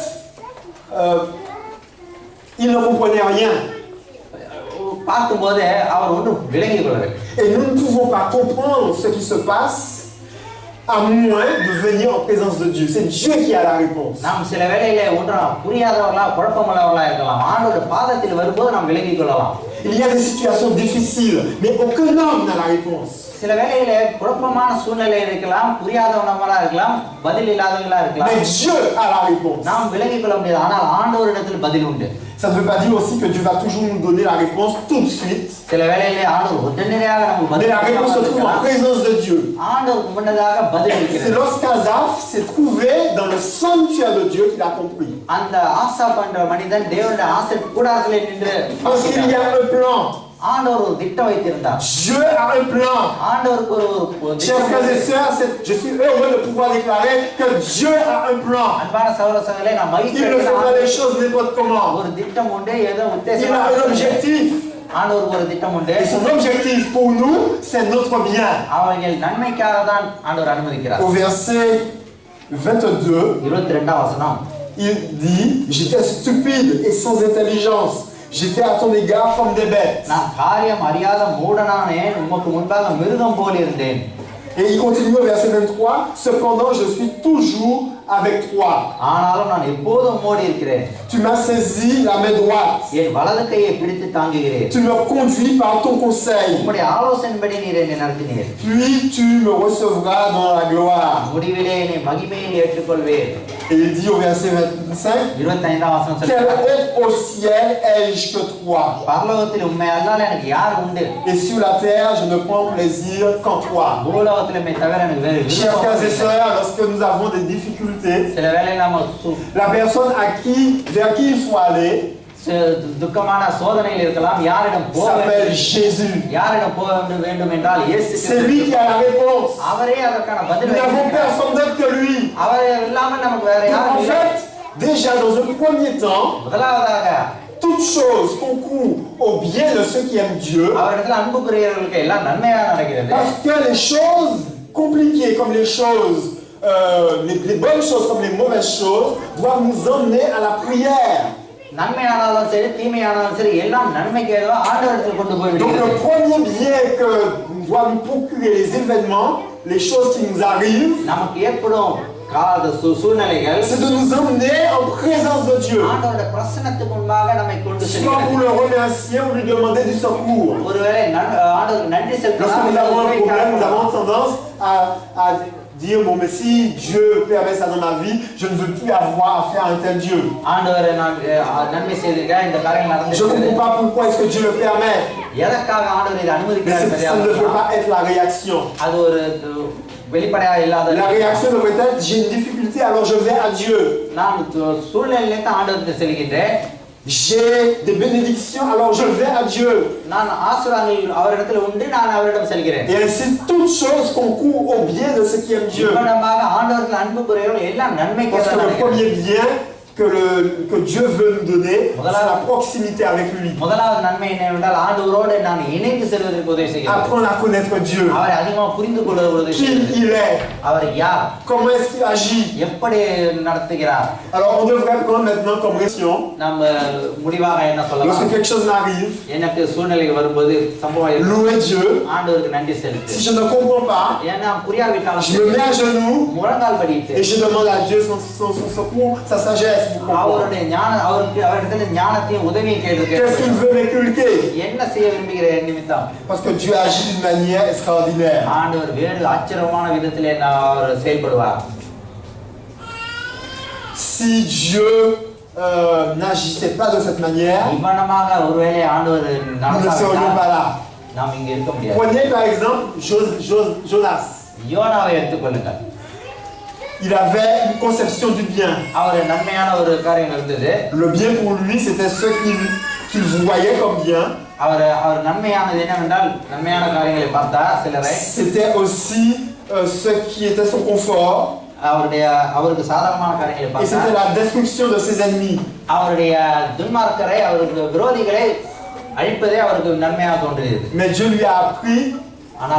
il ne comprenait rien. பார்க்கும்போது அவர் ஒன்றும் விளங்கிக் கொள்ளவில்லை. Et nous ne pouvons pas comprendre ce qui se passe à moins de venir en présence de Dieu. C'est Dieu qui a la réponse. நாம் சில வேளையிலே ஒன்றும் புரியாதவர்களா குழப்பமுள்ளவர்களா இருக்கலாம், ஆண்டோட பாதத்தில் வரும்போது நாம் விளங்கிக் கொள்ளலாம். Il y a des situations difficiles, mais aucun homme n'a la réponse. சில வேளையிலே குழப்பமான சூழ்நிலை இருக்கலாம், புரியாதவனங்களா இருக்கலாம், பதில் இல்லாதவங்களா இருக்கலாம். Mais Dieu a la réponse. நாம் விளங்கிக் கொள்ள முடியாது, ஆனால் ஆண்டவரிடத்தில் பதில் உண்டு. Ça ne veut pas dire aussi que Dieu va toujours nous donner la réponse tout de suite. சில வேளையிலே ஆண்டவர் உடனடியாக நமக்கு Mais பதில் la réponse se trouve en கொடுக்கலாம். présence de Dieu. ஆண்டவருக்கு முன்னதாக பதில் C'est இருக்கிறது. lorsqu'Asaph s'est trouvé dans le sanctuaire de Dieu qu'il a compris. அந்த ஆசாப் என்ற மனிதன் தேவனுடைய ஆசை கூடாரத்திலே நின்று Parce qu'il y a un plan. ஆண்டவர் ஒரு திட்டம் வைத்திருந்தார். Dieu a un plan. ஆண்டவருக்கு ஒரு Chers frères et sœurs, je suis heureux de pouvoir déclarer que Dieu a un plan. அன்பான சகோதர சகோதரிகளே, நாம் Il ne fait pas les choses n'importe comment. ஒரு திட்டம் உண்டு, ஏதோ Il உத்தேசம் a un objectif. ஆண்டவருக்கு ஒரு திட்டம் உண்டு. Et son objectif pour nous, c'est notre bien. அவர்கள் நன்மைக்காக தான் ஆண்டவர் அனுமதிக்கிறார். Au verset 22, 22ஆம் வசனம், il dit, j'étais stupide et sans intelligence. J'étais à ton égard comme des bêtes. நான் காரியம் அறியாத மூடனானேன், உமக்கு முன்பாக மிருகம் போல் இருந்தேன். Et il continue au verset 23, cependant je suis toujours avec toi. ஆனாலும் நான் எப்போதும் உம்மோடு இருக்கிறேன். Tu m'as saisi la main droite. என் வலது கையை பிடித்து தாங்குகிறேன். Tu me conduis par ton conseil. உம்முடைய ஆலோசனைப்படி நீர் என்னை நடத்தினீர். Puis tu me recevras dans la gloire. முடிவிலே என்னை மகிமையில் ஏற்றுக்கொள்வேன். Et il dit au verset 25, 25ஆம் வசனம் quel சொல்லுகிறது, être au ciel ai-je que toi? பரலோகத்தில் உம்மை அல்லால் எனக்கு யார் உண்டு? Et sur la terre, je ne prends plaisir qu'en toi. பூலோகத்தில் உம்மை தவிர எனக்கு வேறு Chers frères et விருப்பம் இல்லை. sœurs, lorsque nous avons des difficultés, சில வேளை நாம la personne vers qui il faut aller துக்கமான சோதனையில் இருக்கலாம். யாரிடம் போக s'appelle வேண்டும்? Jésus. யாரிடம் போக வேண்டும் என்றால் இயேசு C'est lui qui a la réponse. அவரே அதற்கான பதில் Nous n'avons வைத்திருக்கிறார். personne d'autre que lui. அவர் இல்லாமல் நமக்கு வேற Donc, யாரும் en இல்லை. fait, déjà dans un premier temps, முதலாவதாக toute chose concourt au bien de ceux qui aiment Dieu. அவரிடத்தில் அன்புக்குரியவர்களுக்கு எல்லாம் நன்மையாக நடக்கிறது. Parce que les choses compliquées comme les choses, les bonnes choses comme les mauvaises choses, doivent nous emmener à la prière. நன்மையானாலும் சரி தீமையானாலும் சரி எல்லாம் நன்மைக்கு ஏதோ ஆண்டவரத்தில் கொண்டு போய் Donc விடுகிறது. le premier bien que doivent nous procurer les événements, les choses qui nous arrivent, நமக்கு ஏற்படும் சூழ்நிலைகள் c'est de nous emmener en présence de Dieu. ஆண்டவருடைய பிரசன்னத்துக்கு முன்பாக நம்மை கொண்டு Soit செல்கிறது. pour le remercier ou lui demander du secours. ஒருவேளை ஆண்டவருக்கு நன்றி Lorsque nous avons un problème, nous avons tendance à dire, bon, mais si Dieu permet ça dans ma vie, je ne veux plus avoir affaire à un tel Dieu. ஆண்டவர் நான் நன்மை செய்திருக்கேன், இந்த காரியம் Je ne நடந்திருக்கிறது. comprends pas pourquoi est-ce que Dieu le permet. எதற்காக ஆண்டவர் இதை Mais அனுமதிக்கிறார் ça ne devrait pas être la réaction. அது ஒரு வெளிப்படையா இல்லாத. La réaction devrait être, j'ai une difficulté, alors je vais à Dieu. நான் சூழ்நிலையிலிருந்து ஆண்டவருக்கு செல்கின்றேன். J'ai des bénédictions, alors je vais à Dieu. நான் ஆசீர்வாதங்கள் அவரிடத்தில் உண்டு, நான் அவரிடம் செல்கிறேன். Et ainsi, toutes choses concourent au bien de ceux qui aiment Dieu. இவ்வளவாக ஆண்டவருக்கு அன்பு புரியவர்கள் எல்லாம் நன்மைக்கு Parce que le premier bien que Dieu veut nous donner, c'est la proximité avec lui. முதலாவது நன்மை என்னவென்றால் ஆண்டவரோடு நான் இணைந்து செல்வதற்கு உதவி செய்கிறது. Apprendre à connaître Dieu. அவரை அதிகமாக புரிந்து கொள்வதற்கு உதவி Qui செய்கிறது. il est, அவர் யார், comment est-ce qu'il agit. எப்படி நடத்துகிறார். Alors on devrait prendre maintenant comme réaction, நம்ம முடிவாக என்ன lorsque சொல்லலாம், quelque chose m'arrive, எனக்கு சூழ்நிலை வரும்போது சம்பவம் louer Dieu. ஆண்டவருக்கு நன்றி செலுத்து. Si je ne comprends pas, ஏன்னா புரியாவிட்டாலும் je me mets à genoux முழங்கால் படிட்டு et je demande à Dieu son secours, sa sagesse pour comprendre. அவருடைய ஞானம் அவரிடத்துல ஞானத்தையும் உதவியும் Qu'est-ce கேட்டு qu'il veut m'inculquer? என்ன செய்ய விரும்புகிற நிமித்தம். Parce que Dieu agit d'une manière extraordinaire. ஆண்டவர் வேறு ஆச்சரியமான விதத்திலே அவர் செயல்படுவார். Si Dieu n'agissait pas de cette manière, இவ்வளமாக ஒருவேளை ஆண்டவர் nous ne serions pas là. நாம் இங்க இருக்க முடியாது. Prenez par exemple Jonas. யோனாவை எடுத்துக்கொள்ளுங்கள். Il avait une conception du bien. அவர் நன்மையான ஒரு காரியம் இருந்தது. Le bien pour lui, c'était ce qu'il voyait comme bien. அவர் நன்மையானது என்னவென்றால் நன்மையான காரியங்களை பார்த்தா சிலரை C'était aussi ce qui était son confort. அவருக்கு சாதாரணமான காரியங்களை Et பார்த்தா c'était la destruction de ses ennemis. அவருடைய துன்மார்க்கரை அவருக்கு விரோதிகளை அழிப்பதே அவருக்கு நன்மையாக தோன்றியது. Mais Dieu lui a appris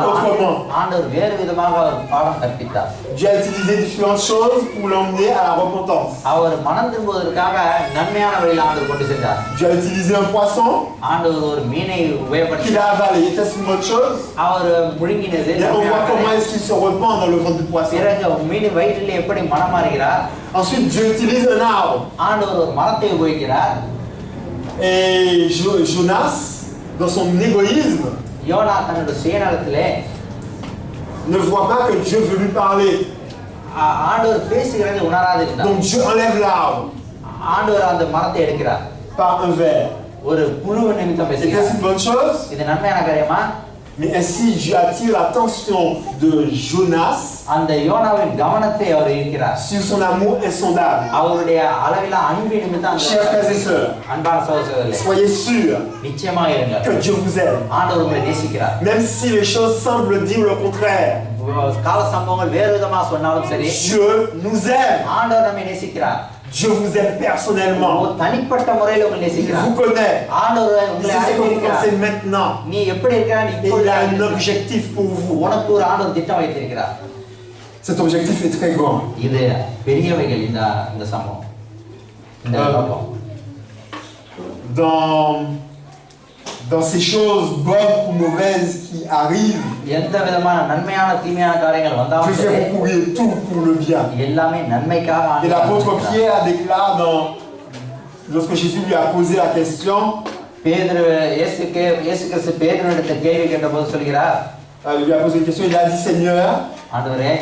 autrement. ஆண்டவர் வேறு விதமாக அவர் பாடம் கற்பித்தார். Dieu a utilisé différentes choses pour l'emmener à la repentance. அவர் மனம் திரும்புவதற்காக நன்மையான வழியில் ஆண்டவர் கொண்டு சென்றார். Dieu a utilisé un poisson ஆண்டவர் ஒரு மீனை qu'il உபயோகப்படுத்தினார். a avalé. Était-ce une bonne chose? அவர் முழுங்கினது. Et on voit comment est-ce qu'il se repent dans le ventre du poisson. பிறகு மீன் வயிற்றில் எப்படி மனம் மாறுகிறார். Ensuite, Dieu utilise un arbre. ஆண்டவர் ஒரு மரத்தை உபயோகிக்கிறார். Et Jonas, dans son égoïsme, யோனா தன்னுடைய சுயநலத்திலே ne voit pas que Dieu veut lui parler. ஆண்டவர் பேசுகிறது உணராதிருந்தார். Donc Dieu enlève l'arbre ஆண்டவர் அந்த மரத்தை எடுக்கிறார். par un ver. ஒரு புழு நிமித்தம் Était-ce பேசுகிறார். une bonne chose? இது நன்மையான காரியமா? Mais ainsi, Dieu attire l'attention de Jonas அந்த யோனாவின் கவனத்தை அவர் ஈர்க்கிறார். sur son amour insondable. அவருடைய அளவிலா அன்பு நிமித்தம் Chers frères et sœurs, அன்பான சகோதரர்களே, soyez sûrs நிச்சயமாக இருங்கள். que Dieu vous aime. ஆண்டவர் உங்களை நேசிக்கிறார். Même si les choses semblent dire le contraire, கால சம்பவங்கள் வேறு விதமா சொன்னாலும் சரி, Dieu nous aime. ஆண்டவர் நம்மை நேசிக்கிறார். Dieu vous aime personnellement. தனிப்பட்ட முறையில் உங்களை Il நேசிக்கிறார். vous connaît. ஆண்டவர் Il உங்களை sait ce que vous அறிந்திருக்கிறார். pensez maintenant. நீ எப்படி இருக்கிறாய் Et il a un objectif pour vous. உனக்கு ஒரு ஆண்டவர் திட்டம் வைத்திருக்கிறார். Cet objectif est très grand. இது பெரியவைகள் இந்த சம்பவம். இந்த நோக்கம். Dans ces choses bonnes ou mauvaises qui arrivent, எந்த விதமான நன்மையான தீமையான காரியங்கள் Dieu வந்தாலும் fait recourir tout pour le bien. எல்லாமே நன்மைக்காக Et l'apôtre Pierre déclare lorsque Jésus lui a posé la question, பேதுரு இயேசு கிறிஸ்து பேதுருவிடத்தை கேள்வி கேட்டபோது சொல்கிறார், il lui a posé une question, il a dit Seigneur, ஆண்டவரே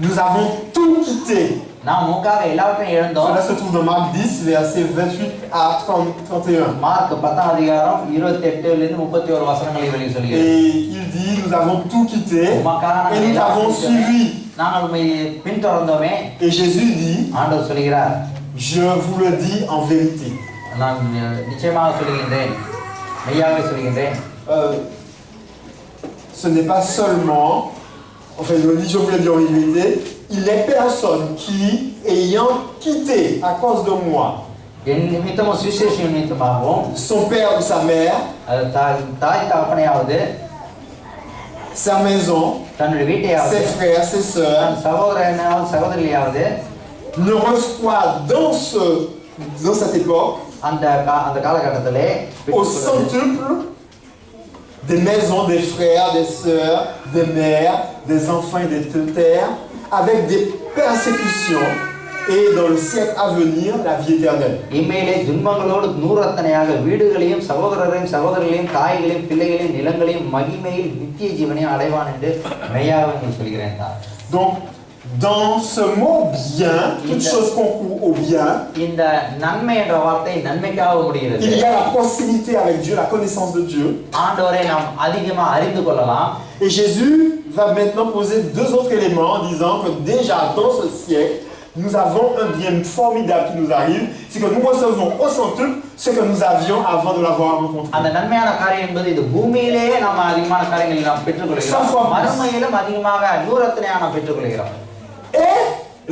nous avons tout quitté. நாம் உங்களுக்காக எல்லாவற்றையும் இழந்தோம். Cela se trouve dans Marc 10, versets 28 à 31. மார்க் 10 அதிகாரம் 28 லிருந்து 31 வசனங்களை வெளியே சொல்கிறார். Et il dit, nous avons tout quitté et nous t'avons suivi. நாங்கள் உம்மை பின்தொடர்ந்தோமே. Et Jésus dit, ஆண்டவர் சொல்கிறார், je vous le dis en vérité. நான் நிச்சயமாக சொல்கிறேன், மெய்யாகவே சொல்கிறேன். Ce n'est pas seulement, enfin je vous le dis en vérité, il est personne qui, ayant quitté à cause de moi என் நிமித்தமும் சுவிசேஷம் நிமித்தமாகவும் son père ou sa mère, தாய் தகப்பனையாவது sa maison, தன்னுடைய வீட்டையாவது ses frères, ses sœurs, தன் சகோதரனாவது சகோதரியாவது ne reçoit dans cette époque அந்த காலகட்டத்திலே au centuple des maisons, des frères, des sœurs, des mères, des enfants et des terres, avec des persécutions et dans le siècle à venir, la vie éternelle. இம்மையிலே துன்பங்களோடு நூறத்தனையாக வீடுகளையும் சகோதரரையும் சகோதரிகளையும் தாய்களையும் பிள்ளைகளையும் நிலங்களையும் மகிமையில் நித்திய ஜீவனையும் அடைவான் என்று மெய்யாகவே சொல்கிறேன். Donc, dans ce mot bien, toute chose concourt au bien. இந்த நன்மை என்ற வார்த்தை நன்மைக்காக முடிகிறது. Il y a la proximité avec Dieu, la connaissance de Dieu. ஆண்டவரை நாம் அதிகமாக அறிந்து கொள்ளலாம். Et Jésus va maintenant poser deux autres éléments en disant que déjà dans ce siècle, nous avons un bien formidable qui nous arrive, c'est que nous recevons au centuple ce que nous avions avant de l'avoir rencontré. அந்த நன்மையான காரியம் என்பது இந்த பூமியிலேயே நம்ம அதிகமான காரியங்களை நாம் பெற்றுக்கொள்கிறோம். மறுமையிலும் அதிகமாக நூறத்தனையாக நாம் பெற்றுக்கொள்கிறோம். Et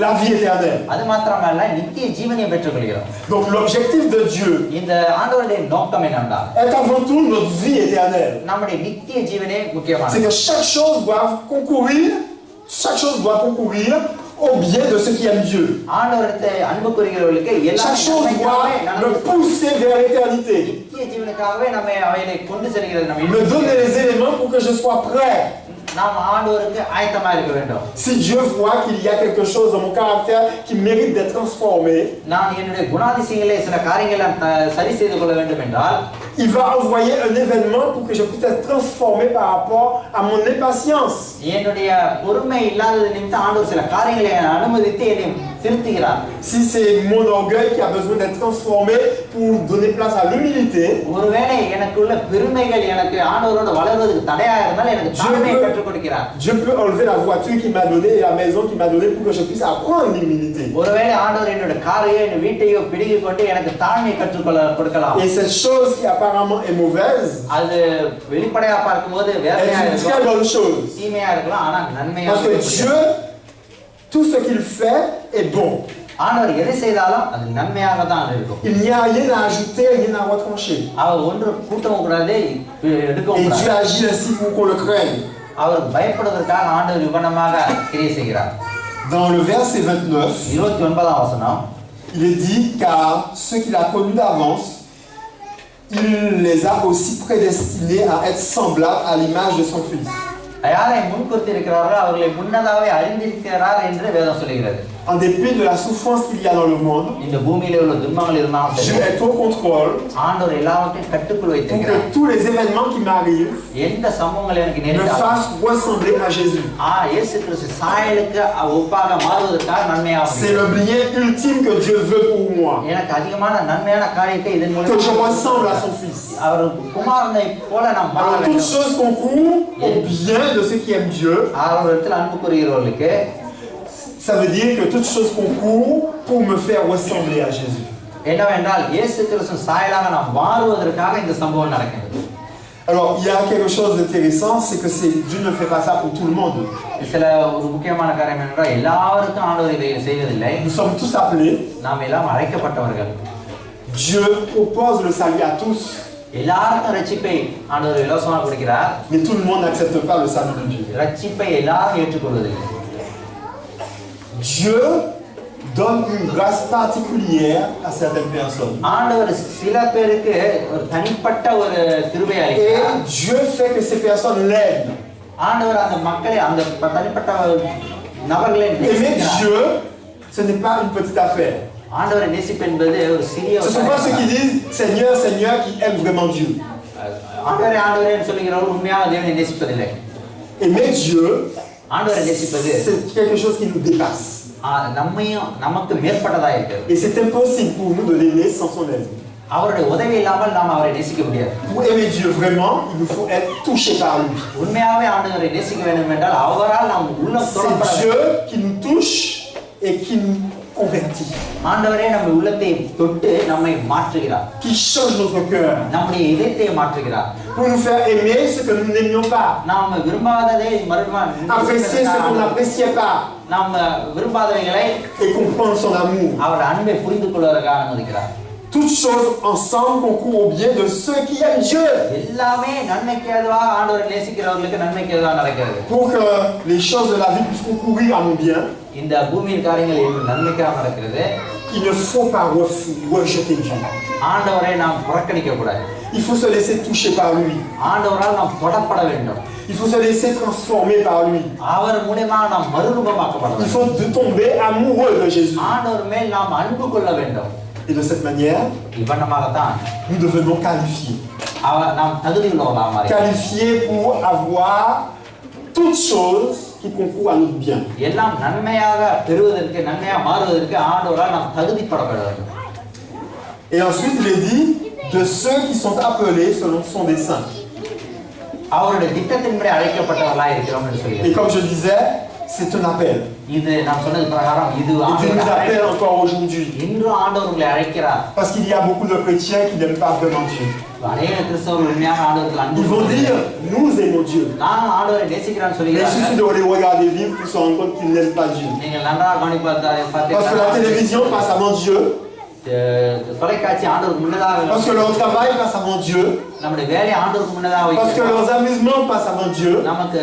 la vie éternelle. அது மாத்திரமல்ல நித்திய ஜீவனை பெற்றுக்கொள்கிறோம். Donc l'objectif de Dieu இந்த ஆண்டவருடைய நோக்கம் என்னவென்றால் est avant tout notre vie éternelle. நம்முடைய நித்திய ஜீவனே முக்கியமானது. C'est que chaque chose doit concourir au bien de ceux qui aiment Dieu. ஆண்டவரத்தை அன்பு கூறுகிறவர்களுக்கு Chaque chose doit me pousser vers l'éternité. நித்திய ஜீவனுக்காகவே நம்மை அவைகளை கொண்டு செல்கிறது. Me donner les éléments pour que je sois prêt. நாம் ஆண்டவருக்கு ஆயத்தமா இருக்க வேண்டும். Si Dieu voit qu'il y a quelque chose dans mon caractère qui mérite d'être transformé, நான் என்னுடைய குணாதிசயங்களை சில காரியங்களை சரி செய்து கொள்ள வேண்டும் என்றால் il va envoyer un événement pour que je puisse être transformé par rapport à mon impatience. என்னுடைய பொறுமை இல்லாதது நிமித்தம் ஆண்டவர் சில காரியங்களை அனுமதித்து என்னை திருத்துகிறார். Si c'est mon orgueil qui a besoin d'être transformé pour donner place à l'humilité, ஒருவேளை எனக்குள்ள பெருமைகள் எனக்கு ஆண்டவரோடு வளர்வதற்கு தடையாக இருந்தால் எனக்கு தாழ்மையை கற்றுக் கொடுக்கிறார். Dieu peut enlever la voiture qu'il m'a donnée et la maison qu'il m'a donnée pour que je puisse apprendre l'humilité. ஒருவேளை ஆண்டவர் என்னோட காரையோ என் வீட்டையோ பிடிக்கிக் கொண்டு எனக்கு தாழ்மையை கற்றுக்கொள்ள கொடுக்கலாம். Et cette chose qui apparemment est mauvaise, அது வெளிப்படையா பார்க்கும்போது வேதனையா est une très bonne chose. தீமையா இருக்கலாம், ஆனா நன்மையா Parce que Dieu, tout ce qu'il fait est bon. ஆண்டவர் எதை செய்தாலும் அது நன்மையாக தான் இருக்கும். Il n'y a rien à ajouter, rien à retrancher. அவர் ஒன்று கூட்டவும் கூடாது, எடுக்கவும் Et கூடாது. Dieu agit ainsi pour qu'on le craigne. அவர் பயப்படுவதற்காக ஆண்டவர் விபனமாக கிரியை செய்கிறார். Dans le verset 29, 29ஆம் வசனம், il est dit, car ceux qu'il a connus d'avance, il les a aussi prédestinés à être semblables à l'image de son Fils. யாரை முன்குறித்து இருக்கிறார்களோ அவர்களை முன்னதாகவே அறிந்திருக்கிறார் என்று வேதம் சொல்கிறது. En dépit de la souffrance qu'il y a dans le monde, இந்த பூமியிலே உள்ள துன்பங்கள் இருந்தாலும் Dieu சரி, est au contrôle ஆண்டவர் எல்லாவற்றையும் கட்டுக்குள் pour வைத்திருக்கிறார். que tous les événements qui m'arrivent எந்த சம்பவங்கள் எனக்கு me நேரிட்டாலும் fassent ressembler à Jésus. இயேசு கிறிஸ்து சாயலுக்கு ஒப்பாக மாறுவதற்காக நன்மையாக C'est le bien ultime que Dieu veut pour moi, எனக்கு அதிகமான நன்மையான காரியத்தை இதன் que je மூலம் ressemble à son Fils. அவர் குமாரனை போல நாம் மாற Alors toutes வேண்டும். choses concourent au bien de ceux qui aiment Dieu. அவரிடத்தில் அன்பு கூறுகிறவர்களுக்கு Ça veut dire que toutes choses concourent pour me faire ressembler à Jésus. என்னவென்றால் இயேசு கிறிஸ்து சாயலாக நாம் மாறுவதற்காக இந்த சம்பவம் நடக்கிறது. Alors, il y a quelque chose d'intéressant, c'est que Dieu ne fait pas ça pour tout le monde. சில ஒரு முக்கியமான காரியம் என்னென்றால் எல்லாருக்கும் ஆண்டவர் இதை செய்வதில்லை. Nous sommes tous appelés. நாம் எல்லாம் அழைக்கப்பட்டவர்கள். Dieu propose le salut à tous. எல்லாருக்கும் ரட்சிப்பை ஆண்டவர் இலவசமாக கொடுக்கிறார். Mais tout le monde n'accepte pas le salut de Dieu. ரட்சிப்பை எல்லாரும் ஏற்றுக்கொள்வதில்லை. Dieu donne une grâce particulière à certaines personnes. ஆண்டவர் சில பேருக்கு ஒரு தனிப்பட்ட ஒரு கிருபை அளிக்கிறார். Et Dieu fait que ces personnes l'aident. ஆண்டவர் அந்த மக்களை அந்த தனிப்பட்ட நபர்களை Aimer Dieu, ce n'est pas une petite affaire. ஆண்டவரை நேசிப்பு என்பது ஒரு சிறிய Ce ne sont pas ceux qui disent Seigneur, Seigneur qui aiment vraiment Dieu. ஆண்டவரே ஆண்டவரே சொல்லுகிறவர் உண்மையாக தேவனை நேசிப்பதில்லை. Aimer Dieu, ஆண்டவரை நேசிப்பது c'est quelque chose qui nous dépasse. நம்மையும் நமக்கு மேற்பட்டதா இருக்கு. Et c'est impossible pour nous de l'aimer sans son aide. அவருடைய உதவி இல்லாமல் நாம் அவரை நேசிக்க முடியாது. Pour aimer Dieu vraiment, il nous faut être touché par lui. உண்மையாகவே ஆண்டவரை நேசிக்க வேண்டும் என்றால் அவரால் நாம் உள்ளம் தொடப்பட C'est Dieu qui nous touche et qui nous convertit. ஆண்டவரே நம்ம உள்ளத்தை தொட்டு நம்மை மாற்றுகிறார். Qui change notre cœur. நம்முடைய இதயத்தை மாற்றுகிறார். Pour nous faire aimer ce que nous n'aimions pas. நாம் விரும்பாததை மறுபடியும் Apprécier ce qu'on n'appréciait pas. நாம் விரும்பாதவைகளை Et comprendre son amour. அவர் அன்பை புரிந்து கொள்வதற்காக அனுமதிக்கிறார். Toutes choses ensemble concourent au bien de ceux qui aiment Dieu. எல்லாமே நன்மைக்கு ஏதுவாக ஆண்டவரை நேசிக்கிறவர்களுக்கு நன்மைக்கு ஏதுவாக நடக்கிறது. Pour que les choses de la vie puissent concourir à mon bien. இந்த பூமியின் காரியங்கள் நன்மைக்காக நடக்கிறது. Il ne faut pas rejeter Dieu. ஆண்டவரை நாம் புறக்கணிக்க கூடாது. Il faut se laisser toucher par lui. ஆண்டவரால் நாம் தொடப்பட வேண்டும். Il faut se laisser transformer par lui. அவர் மூலமாக நாம் மறுரூபமாக்கப்பட Il வேண்டும். faut tomber amoureux de Jésus. ஆண்டவர் மேல் நாம் அன்பு கொள்ள வேண்டும். Et de cette manière, இவ்வண்ணமாகத்தான் nous devenons qualifiés. நாம் தகுதி உள்ளவர்களாக மாறி Qualifiés pour avoir toutes choses qui concourent à notre bien. எல்லாம் நன்மையாக பெறுவதற்கு நன்மையாக மாறுவதற்கு ஆண்டவரால் நாம் தகுதிப்பட வேண்டும். Et ensuite, il est dit de ceux qui sont appelés selon son dessein. அவருடைய திட்டத்தின்படி அழைக்கப்பட்டவர்களாக இருக்கிறோம் என்று Et சொல்லி comme je disais, c'est un appel. இது நாம் சொன்னது பிரகாரம் இது Et Dieu nous appelle encore aujourd'hui. இன்று ஆண்டவர் உங்களை அழைக்கிறார். Parce qu'il y a beaucoup de chrétiens qui n'aiment pas vraiment Dieu. அநேக கிறிஸ்தவர்கள் உண்மையான ஆண்டவருக்கு அன்பு Ils vont dire, nous aimons Dieu. நான் ஆண்டவரை நேசிக்கிறேன்னு Mais il suffit சொல்லுகிறார்கள். de les regarder vivre pour se rendre compte qu'ils n'aiment pas Dieu. நீங்கள் நன்றாக கவனிப்பார்கள். Parce que la télévision passe avant Dieu. தொலைக்காட்சி ஆண்டவருக்கு முன்னதாக Parce que leur travail passe avant Dieu. நம்முடைய வேலை ஆண்டவருக்கு முன்னதாக Parce que வைக்கிறோம். leurs amusements passent avant Dieu. நமக்கு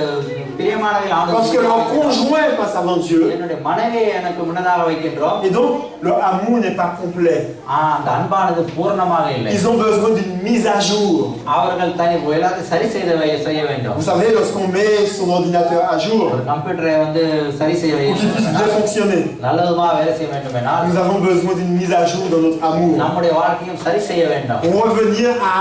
பிரியமானவை Parce ஆண்டவருக்கு que leur முன்னதாக conjoint passe avant Dieu. என்னுடைய மனைவியை எனக்கு முன்னதாக வைக்கின்றோம். Et donc, leur amour n'est pas complet. அந்த அன்பானது பூர்ணமாக இல்லை. Ils ont besoin d'une mise à jour. அவர்கள் எல்லாத்தையும் சரி செய்ய வேண்டும். Vous savez, lorsqu'on met son ordinateur à jour, ஒரு கம்ப்யூட்டரை சரி செய்ய pour qu'il puisse bien fonctionner, நல்லதுமா வேலை செய்ய வேண்டும் என்றால் nous avons besoin d'une mise à jour dans notre amour. நம்முடைய வாழ்க்கையும் சரி செய்ய வேண்டும். Pour revenir à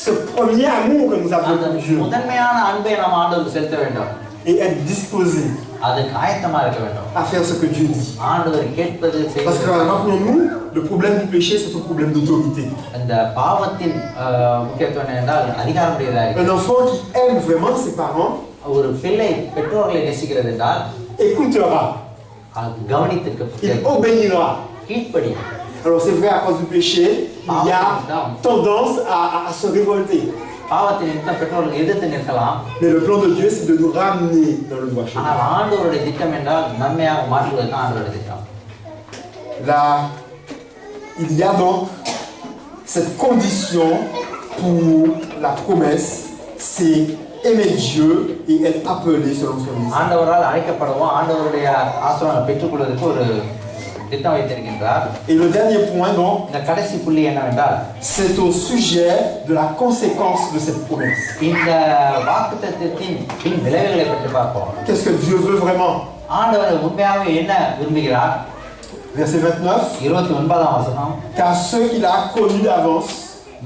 ce premier amour que nous avons அந்த pour Dieu. முதன்மையான அன்பை நாம் ஆண்டவருக்கு செலுத்த வேண்டும். Et être disposé அதுக்கு ஆயத்தமா இருக்க வேண்டும். à faire ce que Dieu dit. ஆண்டவர் கேட்பது Parce que rappelons-nous, le problème du péché, c'est un problème d'autorité. அந்த பாவத்தின் முக்கியத்துவம் என்றால் அதிகாரமுடையதாக இருக்கு. Un enfant qui aime vraiment ses parents ஒரு பிள்ளை பெற்றோர்களை நேசிக்கிறது என்றால் écoutera, கவனித்திருக்க il obéira. கீழ்ப்படி. Alors c'est vrai, à cause du péché, il y a tendance à se révolter. பாவத்தின் நிமித்தம் பெற்றோர்கள் எதிர்த்து நிற்கலாம். Mais le plan de Dieu, c'est de nous ramener dans le droit chemin. ஆனால் ஆண்டவருடைய திட்டம் என்றால் நன்மையாக மாற்றுவது தான் ஆண்டவருடைய திட்டம். Là, il y a donc cette condition pour la promesse, c'est aimer Dieu et être appelé selon son dessein. ஆண்டவரால் அழைக்கப்படவும் ஆண்டவருடைய ஆசீர்வாதத்தை பெற்றுக்கொள்வதற்கு ஒரு திட்டம் வைத்திருக்கின்றார். Et le dernier point, donc, இந்த கடைசி புள்ளி என்னவென்றால் c'est au sujet de la conséquence de cette promesse. இந்த வாக்குத்தத்தத்தின் பின் விளைவுகளை பற்றி பார்ப்போம். Qu'est-ce que Dieu veut vraiment? ஆண்டவர் உண்மையாகவே என்ன விரும்புகிறார்? Verset 29. 29ஆம் வசனம். Car ceux qu'il a connus d'avance,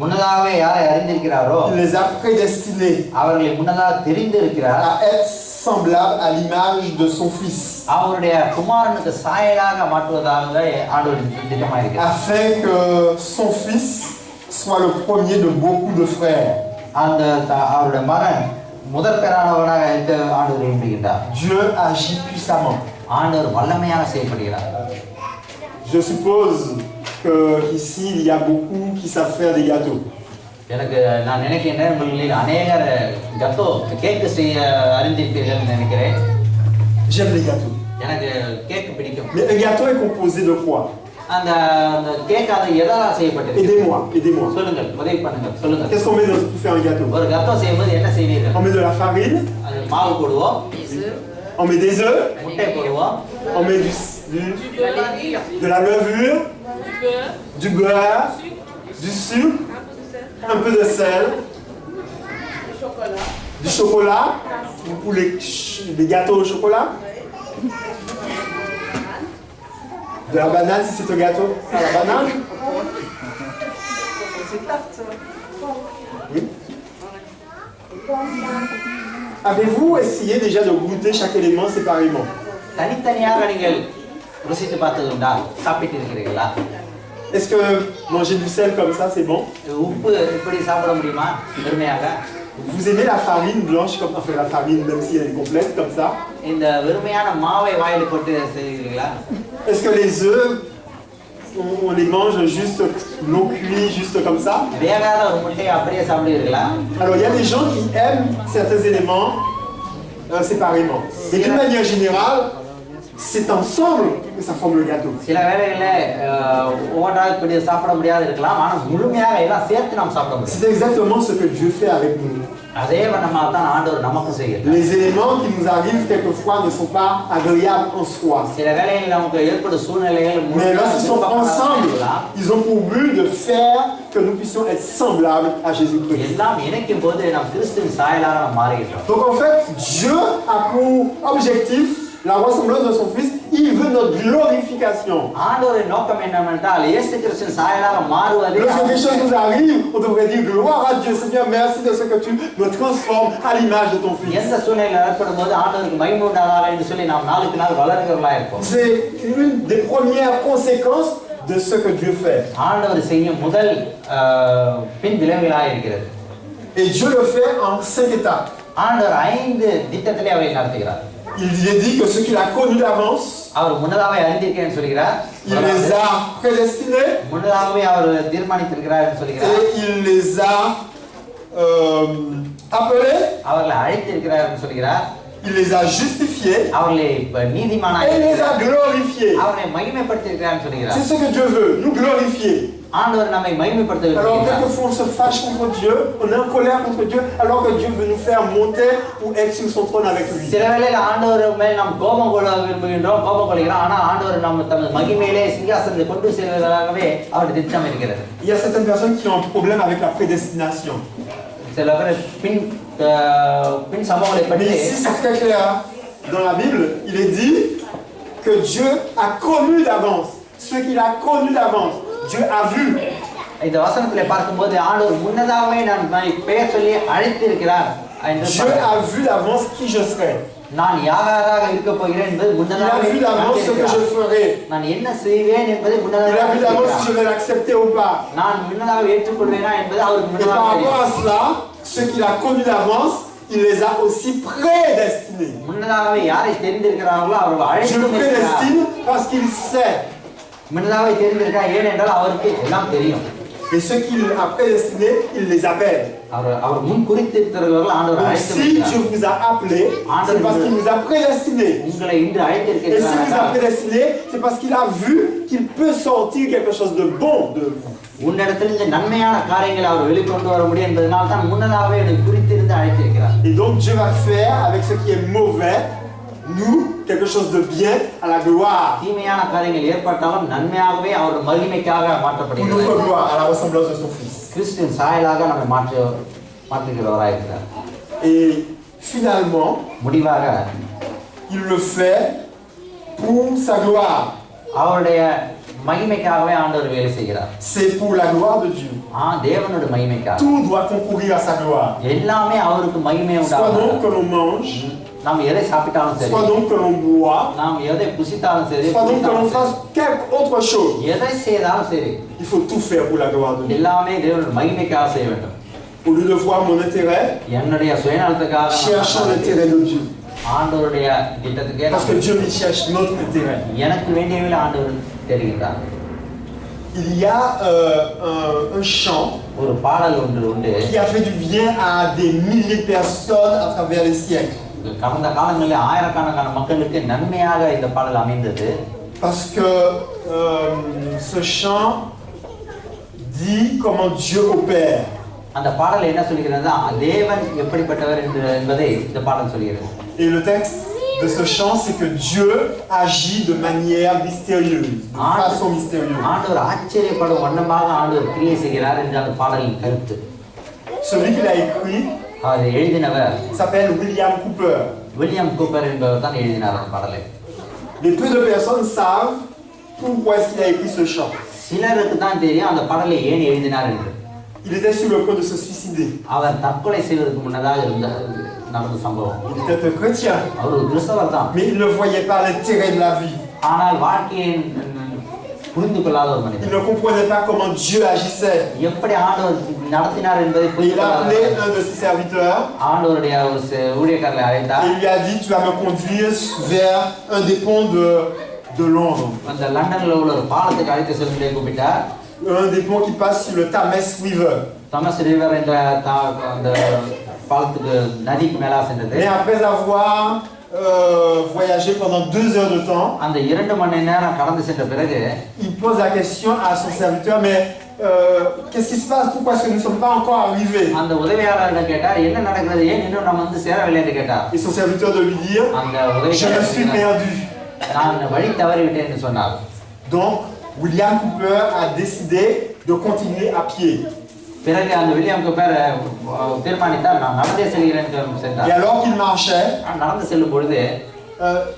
முன்னதாகவே யாரை அறிந்திருக்கிறாரோ il les a prédestinés அவர்களை முன்னதாக தெரிந்திருக்கிறார். à être semblables à l'image de son Fils, அவருடைய குமாரனுக்கு சாயலாக மாற்றுவதாக ஆண்டவரின் திட்டமாக இருக்கிறார். afin que son Fils soit le premier de beaucoup de frères. அந்த அவருடைய மகன் முதற் பேரானவனாக இருக்க ஆண்டவர் விரும்புகின்றார். Dieu agit puissamment. ஆண்டவர் வல்லமையாக செயல்படுகிறார். Je suppose qu'ici il y a beaucoup qui savent faire des gâteaux. எனக்கு நான் நினைக்கின்றேன் உங்களில் அநேகர் கத்தோ கேக் செய்ய அறிந்திருப்பீர்கள் நினைக்கிறேன். J'aime les gâteaux. எனக்கு கேக் பிடிக்கும். Mais un gâteau est composé de quoi? அந்த கேக் அது எதால செய்யப்பட்டிருக்கு? Aidez-moi. சொல்லுங்கள், உதவி பண்ணுங்க, சொல்லுங்க. Qu'est-ce qu'on met pour faire un gâteau? ஒரு கத்தோ செய்யும்போது என்ன செய்வீர்கள்? On met de la farine. அது மாவு போடுவோம். On met des œufs. முட்டை போடுவோம். On met de la levure, du beurre, du sucre, un peu de sel, du chocolat, pour les gâteaux au chocolat, de la banane si c'est un gâteau à la banane. Oui. Avez-vous essayé déjà de goûter chaque élément séparément? தனித்தனியாக நீங்கள் ருசித்து பார்த்ததுண்டா? சாப்பிட்டு இருக்கிறீர்களா? Est-ce que manger du sel comme ça c'est bon? உப்பு இப்படி சாப்பிட முடியுமா வெறுமையாக? Vous aimez la farine blanche comme enfin la farine même si elle est complète comme ça? இந்த வெறுமையான மாவை வாயில போட்டு செய்வீங்களா? Est-ce que les œufs on les mange juste non cuits juste comme ça? வேகாத ஒரு முட்டையை அப்படியே சாப்பிடுவீர்களா? Alors il y a des gens qui aiment certains éléments séparément. Mais d'une manière générale, c'est ensemble que ça forme le gâteau. சில வேளைகளில் ஒவ்வொன்றாக இப்படி சாப்பிட முடியாது இருக்கலாம், ஆனால் முழுமையாக எல்லாம் சேர்த்து நாம் சாப்பிட முடியும். C'est exactement ce que Dieu fait avec nous. அதே வண்ணமாக தான் ஆண்டவர் நமக்கும் செய்கிறார். Les éléments qui nous arrivent quelquefois ne sont pas agréables en soi. சில வேளைகளில் நமக்கு ஏற்படும் சூழ்நிலைகள் Mais lorsqu'ils sont ensemble, ils ont pour but de faire que nous puissions être semblables à Jésus-Christ. எல்லாம் இணைக்கும் போது நாம் கிறிஸ்துவின் சாயலாக நாம் மாறுகிறோம். Donc en fait, Dieu a pour objectif la ressemblance de son Fils, il veut notre glorification. ஆண்டவரின் நோக்கம் என்னவென்றால் இயேசு கிறிஸ்துவின் சாயலாக மாறுவதே. Lorsque quelque chose nous arrive, on devrait dire gloire à Dieu, Seigneur, merci de ce que tu me transformes à l'image de ton Fils. எந்த சூழ்நிலை ஏற்படும் போது ஆண்டவருக்கு மகிமை உண்டாதாக என்று சொல்லி நாம் நாளுக்கு நாள் வளர்கிறவர்களா இருப்போம். C'est une des premières conséquences de ce que Dieu fait. ஆண்டவர் செய்யும் முதல் பின் விளைவுகளாக இருக்கிறது. Et Dieu le fait en 5 étapes. ஆண்டவர் 5 திட்டத்திலே அவை நடத்துகிறார். Il est dit que ce qu'il a connu d'avance, அவர் முன்னதாகவே அறிந்திருக்கிறேன்னு சொல்கிறார். il les a prédestinés முன்னதாகவே அவர் தீர்மானித்திருக்கிறார் சொல்கிறார். et il les a appelés, அவர்களை அழைத்திருக்கிறார் சொல்கிறார். il les a justifiés அவர்களை நீதிமானாக et il les a glorifiés. அவரை மகிமைப்படுத்தியிருக்கிறார் சொல்கிறார். C'est ce que Dieu veut, nous glorifier. ஆண்டவர் நம்மை மகிமைப்படுத்த Alors விரும்புகிறார். quelquefois on se fâche contre Dieu, on est en colère contre Dieu, alors que Dieu veut nous faire monter pour être sur son trône avec lui. சில வேளையில ஆண்டவர் மேல் நாம் கோபம் கொள்ள விரும்புகின்றோம், கோபம் கொள்கிறோம். ஆனால் ஆண்டவர் நம்ம தமது மகிமையிலே சிங்காசனத்தை கொண்டு செல்வதாகவே அவருடைய திட்டம் இருக்கிறது. Il y a certaines personnes qui ont un problème avec la prédestination. சில பேர் பின் சம்பவங்களை பற்றி. Mais ici c'est très clair. Dans la Bible, il est dit que Dieu a connu d'avance. Ce qu'il a connu d'avance, Dieu a vu. இந்த வசனத்திலே பார்க்கும்போது ஆண்டவர் முன்னதாகவே நான் பெயர் சொல்லி அழைத்திருக்கிறார். Dieu a vu d'avance qui je serai. நான் யாராக இருக்க போகிறேன் என்பது முன்னதாகவே. Il a vu d'avance ce que je ferai. நான் என்ன செய்வேன் என்பதை முன்னதாகவே. Il a vu d'avance si je vais l'accepter ou pas. நான் முன்னதாக ஏற்றுக்கொள்வேனா என்பது அவருக்கு முன்னதாக. Et par rapport à cela, ce qu'il a connu d'avance, il les a aussi prédestinés. முன்னதாகவே யாரை தெரிந்திருக்கிறார்களோ அவர்கள் Je prédestine parce qu'il sait. முன்னதாகவே தெரிந்திருக்கிறார் ஏனென்றால் அவருக்கு எல்லாம் தெரியும். Et ceux qu'il a prédestinés, il les appelle. அவர் முன் குறித்திருக்கிறவர்கள் ஆண்டவர் அழைத்திருக்கிறார். Si Dieu vous a appelé, c'est parce qu'il vous a prédestinés. உங்களை இன்று Et அழைத்திருக்கிறார். s'il vous a prédestinés, c'est parce qu'il a vu qu'il peut sortir quelque chose de bon de vous. உன்னிடத்திலிருந்து நன்மையான காரியங்களை அவர் வெளிக்கொண்டு வர முடியும் என்பதனால் தான் முன்னதாகவே என்னை குறித்திருந்து அழைத்திருக்கிறார். Et donc Dieu va faire avec ce qui est mauvais, nous, quelque chose de bien à la gloire. தீமையான காரியங்கள் ஏற்பட்டாலும் நன்மையாகவே அவர் மகிமைக்காக Pour மாற்றப்படுகிறது. notre gloire, à la ressemblance de son Fils. கிறிஸ்துவின் சாயலாக நம்மை மாற்றுகிறவராக இருக்கிறார். Et finalement, முடிவாக il le fait pour sa gloire. அவருடைய மகிமைக்காகவே ஆண்டவர் வேலை செய்கிறார். C'est pour la gloire de Dieu. தேவனுடைய மகிமைக்காக. Tout doit concourir à sa gloire. எல்லாமே அவருக்கு மகிமை Soit உண்டாகும். donc que l'on mange, நாம் எதை சாப்பிட்டாலும் சரி, soit donc que l'on boit, நாம் எதை புசித்தாலும் சரி, soit donc que l'on fasse quelque autre chose. எதை செய்தாலும் சரி, Il faut tout faire pour la gloire de Dieu. எல்லாமே தேவனுடைய மகிமைக்காக செய்ய வேண்டும். Au lieu de voir mon intérêt, என்னுடைய சுயநலத்துக்காக cherchons l'intérêt de Dieu. ஆண்டவருடைய திட்டத்துக்கே Parce que Dieu lui cherche notre intérêt. எனக்கு வேண்டியவளை ஆண்டவர் தெரிகிறார். Il y a un chant ஒரு பாடல் ஒன்று உண்டு qui a fait du bien à des milliers de personnes à travers les siècles. கடந்த காலங்களில் ஆயிரக்கணக்கான மக்களுக்கு நன்மையாக இந்த பாடல் அமைந்தது. Parce que ce chant dit comment Dieu opère. அந்த பாடல் என்ன சொல்கிறது? தேவன் எப்படிப்பட்டவர் என்பதை இந்த பாடல் சொல்கிறது. Et le texte de ce chant, c'est que Dieu agit de manière mystérieuse, de façon mystérieuse. ஆண்டவர் ஆச்சரியப்படும் வண்ணமாக ஆண்டவர் கிரியை செய்கிறார் என்ற அந்த பாடலின் கருத்து. Celui qui l'a écrit அதை எழுதினவர் s'appelle William Cooper. William Cooper என்பவர் தான் எழுதினார் அந்த பாடலை. Mais peu de personnes savent pourquoi est-ce qu'il a écrit ce chant. சிலருக்கு தான் தெரியும் அந்த பாடலை ஏன் எழுதினார் என்று. Il était sur le point de se suicider. அவர் தற்கொலை செய்வதற்கு முன்னதாக நடந்த சம்பவம். Il était un chrétien. அவர் ஒரு கிறிஸ்தவர் தான். Mais il ne voyait pas l'intérêt de la vie. ஆனால் வாழ்க்கையை புரிந்து கொள்ளாத ஒரு மனிதன். Il ne comprenait pas comment Dieu agissait. எப்படி ஆண்டவர் நடத்தினார் என்பதை புரிந்து Il a appelé un de ses serviteurs. ஆண்டவருடைய ஒரு ஊழியக்காரரை அழைத்தார். Il lui a dit, tu vas me conduire vers un des ponts de Londres. அந்த லண்டன்ல உள்ள ஒரு பாலத்துக்கு அழைத்து செல்லும்படி கூப்பிட்டார். Un des ponts qui passe sur le Thames River. தமஸ் ரிவர் என்ற அந்த பாலத்துக்கு நதிக்கு மேலா சென்றது. Mais après avoir voyagé pendant 2 heures de temps, அந்த 2 மணி நேரம் கடந்து சென்ற பிறகு il pose la question à son serviteur, mais qu'est-ce qui se passe? Pourquoi est-ce que nous ne sommes pas encore arrivés? அந்த உதவியாளரிடம் கேட்டார், என்ன நடக்கிறது, ஏன் இன்னும் நம்ம வந்து சேரவில்லை என்று கேட்டார். Et son serviteur de lui dire, அந்த je me suis உதவியாளர் perdu. நான் வழி தவறிவிட்டேன் என்று சொன்னார். Donc William Cooper a décidé de continuer à pied. பிறகு அந்த வில்லியம் கூப்பர் தீர்மானித்தார், நான் நடந்தே செல்கிறேன் என்று Et சென்றார். alors qu'il marchait, நடந்து செல்லும் பொழுது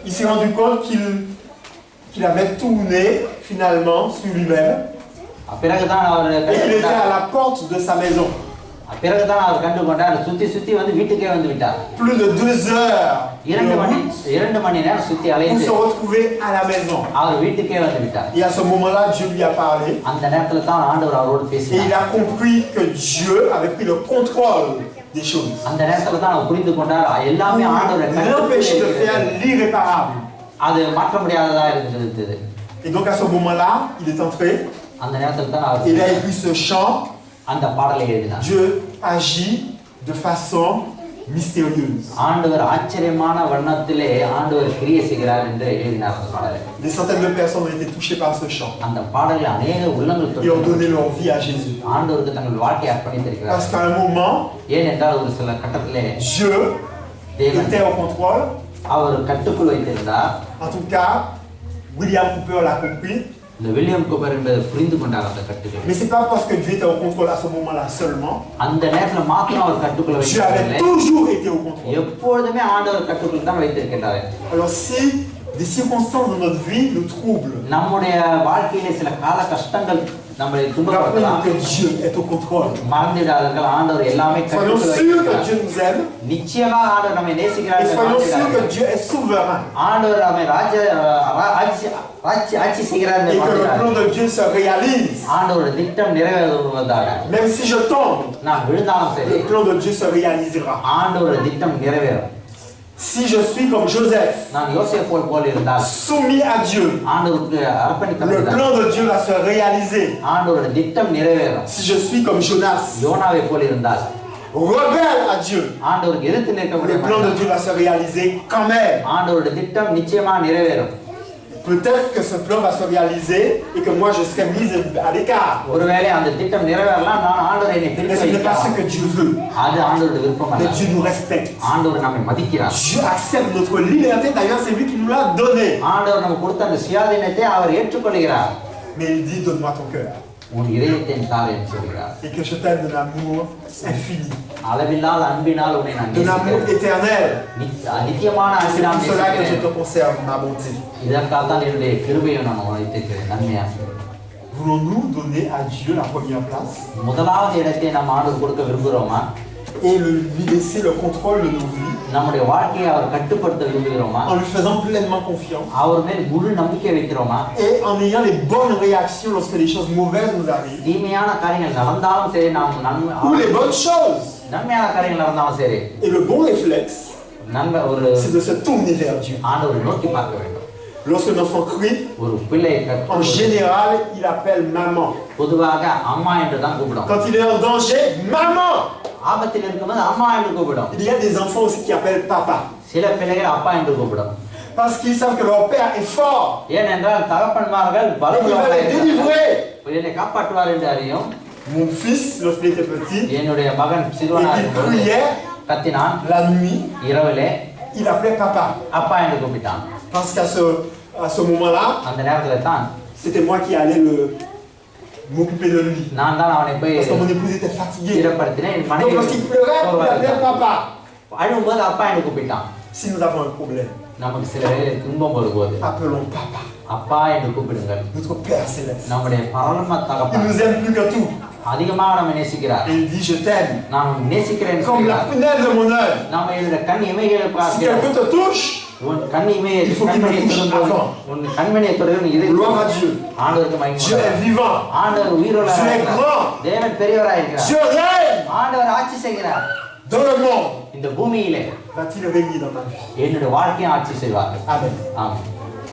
il s'est rendu compte qu'il avait tourné finalement sur lui-même பிறகுதான் அவர் et qu'il était à la porte de sa maison. பிறகுதான் அவர் கண்டு கொண்டார், சுத்தி வந்து வீட்டுக்கே வந்து விட்டார். Plus de 2 heures 2 மணி நேரம் சுத்தி pour அலைந்து se retrouver à la maison. அவர் வீட்டுக்கே வந்து விட்டார். Et à ce moment-là, Dieu lui a parlé. அந்த நேரத்துல தான் ஆண்டவர் அவரோடு Et il பேசினார். a compris que Dieu avait pris le contrôle des choses. அந்த நேரத்துல தான் அவர் புரிந்து கொண்டார், எல்லாமே ஆண்டவர் L'empêcher de faire l'irréparable. அது மாற்ற முடியாததா இருந்தது. Et donc à ce moment-là, il est entré. அந்த நேரத்துல தான் அவர் Il a écrit ce chant. அந்த பாடலை எழுதினார். Dieu agit de façon mystérieuse. ஆண்டவர் ஆச்சரியமான வண்ணத்திலே ஆண்டவர் கிரியை செய்கிறார் என்று எழுதினார் அந்த பாடலை. Des centaines de personnes ont été touchées par ce chant. அந்த பாடலில் அநேக உள்ளங்கள் Et ont donné leur vie à Jésus. ஆண்டவருக்கு தங்கள் வாழ்க்கையை அர்ப்பணித்திருக்கிறார். Parce qu'à un moment, ஏனென்றால் ஒரு சில கட்டத்திலே Dieu était au contrôle. அவர் கட்டுக்குள் வைத்திருந்தார். En tout cas, William Cooper l'a compris. இந்த வில்லியம் கூப்பர் என்பதை புரிந்து கொண்டார் அந்த கட்டுக்குள். Mais c'est pas parce que Dieu était au contrôle à ce moment-là seulement. அந்த நேரத்துல மாத்திரம் அவர் கட்டுக்குள் Dieu avait வைத்திருக்கவில்லை, toujours été au contrôle. எப்பொழுதுமே ஆண்டவர் கட்டுக்குள் தான் வைத்திருக்கிறார். Alors si des circonstances dans notre vie nous troublent, நம்முடைய வாழ்க்கையிலே சில கால கஷ்டங்கள் நம்மளை rappelons துன்பப்படுத்தலாம். que Dieu est au contrôle. மறந்துடாதீர்கள், ஆண்டவர் எல்லாமே Soyons கட்டுக்குள் sûrs que வைத்திருக்கிறார். Dieu nous aime. நிச்சயமா ஆண்டவர் நம்மை நேசிக்கிறார் Et என்று soyons sûrs que மறந்துடாதீர்கள். Dieu est souverain. ஆண்டவர் நம்மை ஆட்சி செய்கிறார் என்று Et que le plan மறந்துடாதீர்கள். de Dieu se réalise. ஆண்டவர் திட்டம் நிறைவேறுவதாக Même si je tombe, நான் விழுந்தாலும் சரி, le plan de Dieu se réalisera. ஆண்டவர் திட்டம் நிறைவேறும். Si je suis comme Joseph, நான் யோசேப்பு போல் இருந்தால் soumis à Dieu, ஆண்டவருக்கு le அர்ப்பணித்தால் plan de Dieu va se réaliser. ஆண்டவருடைய திட்டம் நிறைவேறும். Si je suis comme Jonas, யோனாவை போல் இருந்தால் rebelle à Dieu, ஆண்டவருக்கு எதிர்த்து நிற்கக்கூடிய le plan de மனிதன். Dieu va se réaliser quand même. ஆண்டவருடைய திட்டம் நிச்சயமா நிறைவேறும். Peut-être que ce plan va se réaliser et que moi je serai mise à l'écart. ஒருவேளை அந்த திட்டம் நிறைவேறலாம், நான் ஆண்டவரை என்னை Mais பிரித்து ce n'est pas ce வைக்கலாம். que Dieu veut. அது ஆண்டவருடைய விருப்பம் Mais அல்ல. Dieu nous respecte. ஆண்டவர் நம்மை மதிக்கிறார். Dieu accepte notre liberté. D'ailleurs, c'est lui qui nous l'a donné. ஆண்டவர் நமக்கு கொடுத்த அந்த சுயாதீனத்தை அவர் ஏற்றுக்கொள்கிறார். Mais il dit, donne-moi ton cœur. உன் இதயத்தின் தார் என்று சொல்கிறார். Et que je t'aime d'un amour infini. அளவில்லாத அன்பினால் உன்னை நான் D'un amour நேசிக்கிறேன். éternel. நித்தியமான C'est அன்பினால் pour cela que je நேசிக்கிறேன். te conserve ma bonté. இதற்காக தான் என்னுடைய கிருபையை நான் வைத்திருக்கிறேன். நன்மையாக Voulons-nous donner à Dieu la première place முதலாவது இடத்தை நாம் ஆண்டவர் கொடுக்க விரும்புகிறோமா? et lui laisser le contrôle de nos vies நம்முடைய வாழ்க்கையை அவர் கட்டுப்படுத்த விரும்புகிறோமா? en lui faisant pleinement confiance அவர் மேல் முழு நம்பிக்கை வைக்கிறோமா? et en ayant les bonnes réactions lorsque les choses mauvaises nous arrivent தீமையான காரியங்கள் நடந்தாலும் சரி, நாம் ou les bonnes choses. நன்மையான காரியங்கள் நடந்தாலும் சரி, Et le bon réflexe, ஒரு c'est de se tourner vers Dieu. ஆண்டவரை நோக்கி பார்க்க வேண்டும். Lorsqu'un enfant crie, ஒரு பிள்ளை en général, il appelle maman. பொதுவாக அம்மா என்று தான் கூப்பிடும். Quand il est en danger, maman. ஆபத்தில் இருக்கும்போது அம்மா என்று கூப்பிடும். Il y a des enfants aussi qui appellent papa. சில பிள்ளைகள் அப்பா என்று கூப்பிடும். Parce qu'ils savent que leur père est fort. ஏனென்றால் தகப்பன்மார்கள் Et il va les பலமுள்ளவர்களாக délivrer. பிள்ளையை காப்பாற்றுவார் என்று அறியும். Mon fils, lorsqu'il était petit, என்னுடைய மகன் et சிறுவனாக il இருக்கும்போது criait கத்தினான். la nuit, இரவிலே il appelait papa. அப்பா என்று கூப்பிட்டான். Parce qu'à ce moment-là, அந்த நேரத்துல தான் c'était moi qui allais m'occuper de lui. நான் தான் அவனை போய் Parce que mon épouse était fatiguée. இடப்படுத்தினேன். என் Donc மனைவி lorsqu'il pleurait, il appelait papa. அழும்போது அப்பா என்று கூப்பிட்டான். Si nous avons un problème, நமக்கு சில வேளையில் துன்பம் வரும்போது appelons papa. அப்பா என்று கூப்பிடுங்கள். Notre Père céleste. நம்முடைய பரம Il தகப்பன் nous aime plus que tout. அதிகமாக நம்ம நேசிக்கிறார். Et il dit je t'aime. நான் உன்னை நேசிக்கிறேன் Comme la prunelle de mon œil. நம்ம என்னுடைய கண் இமைகளை Si பார்க்கிறோம். quelqu'un te touche, உன் கண் இமையை Il faut qu'il me கண்மணியை touche தொடும்போது avant. உன் கண்மணியை தொடுவது இது gloire à Dieu. ஆண்டவருக்கு மகிமை Dieu est vivant. ஆண்டவர் உயிரோடு Dieu est grand. தேவன் பெரியவராக இருக்கிறார். Dieu règne ஆண்டவர் ஆட்சி செய்கிறார். dans le monde. இந்த பூமியிலே Va-t-il régner dans ta vie? என்னுடைய வாழ்க்கையை ஆட்சி செய்வார். Amen. ஆமென்.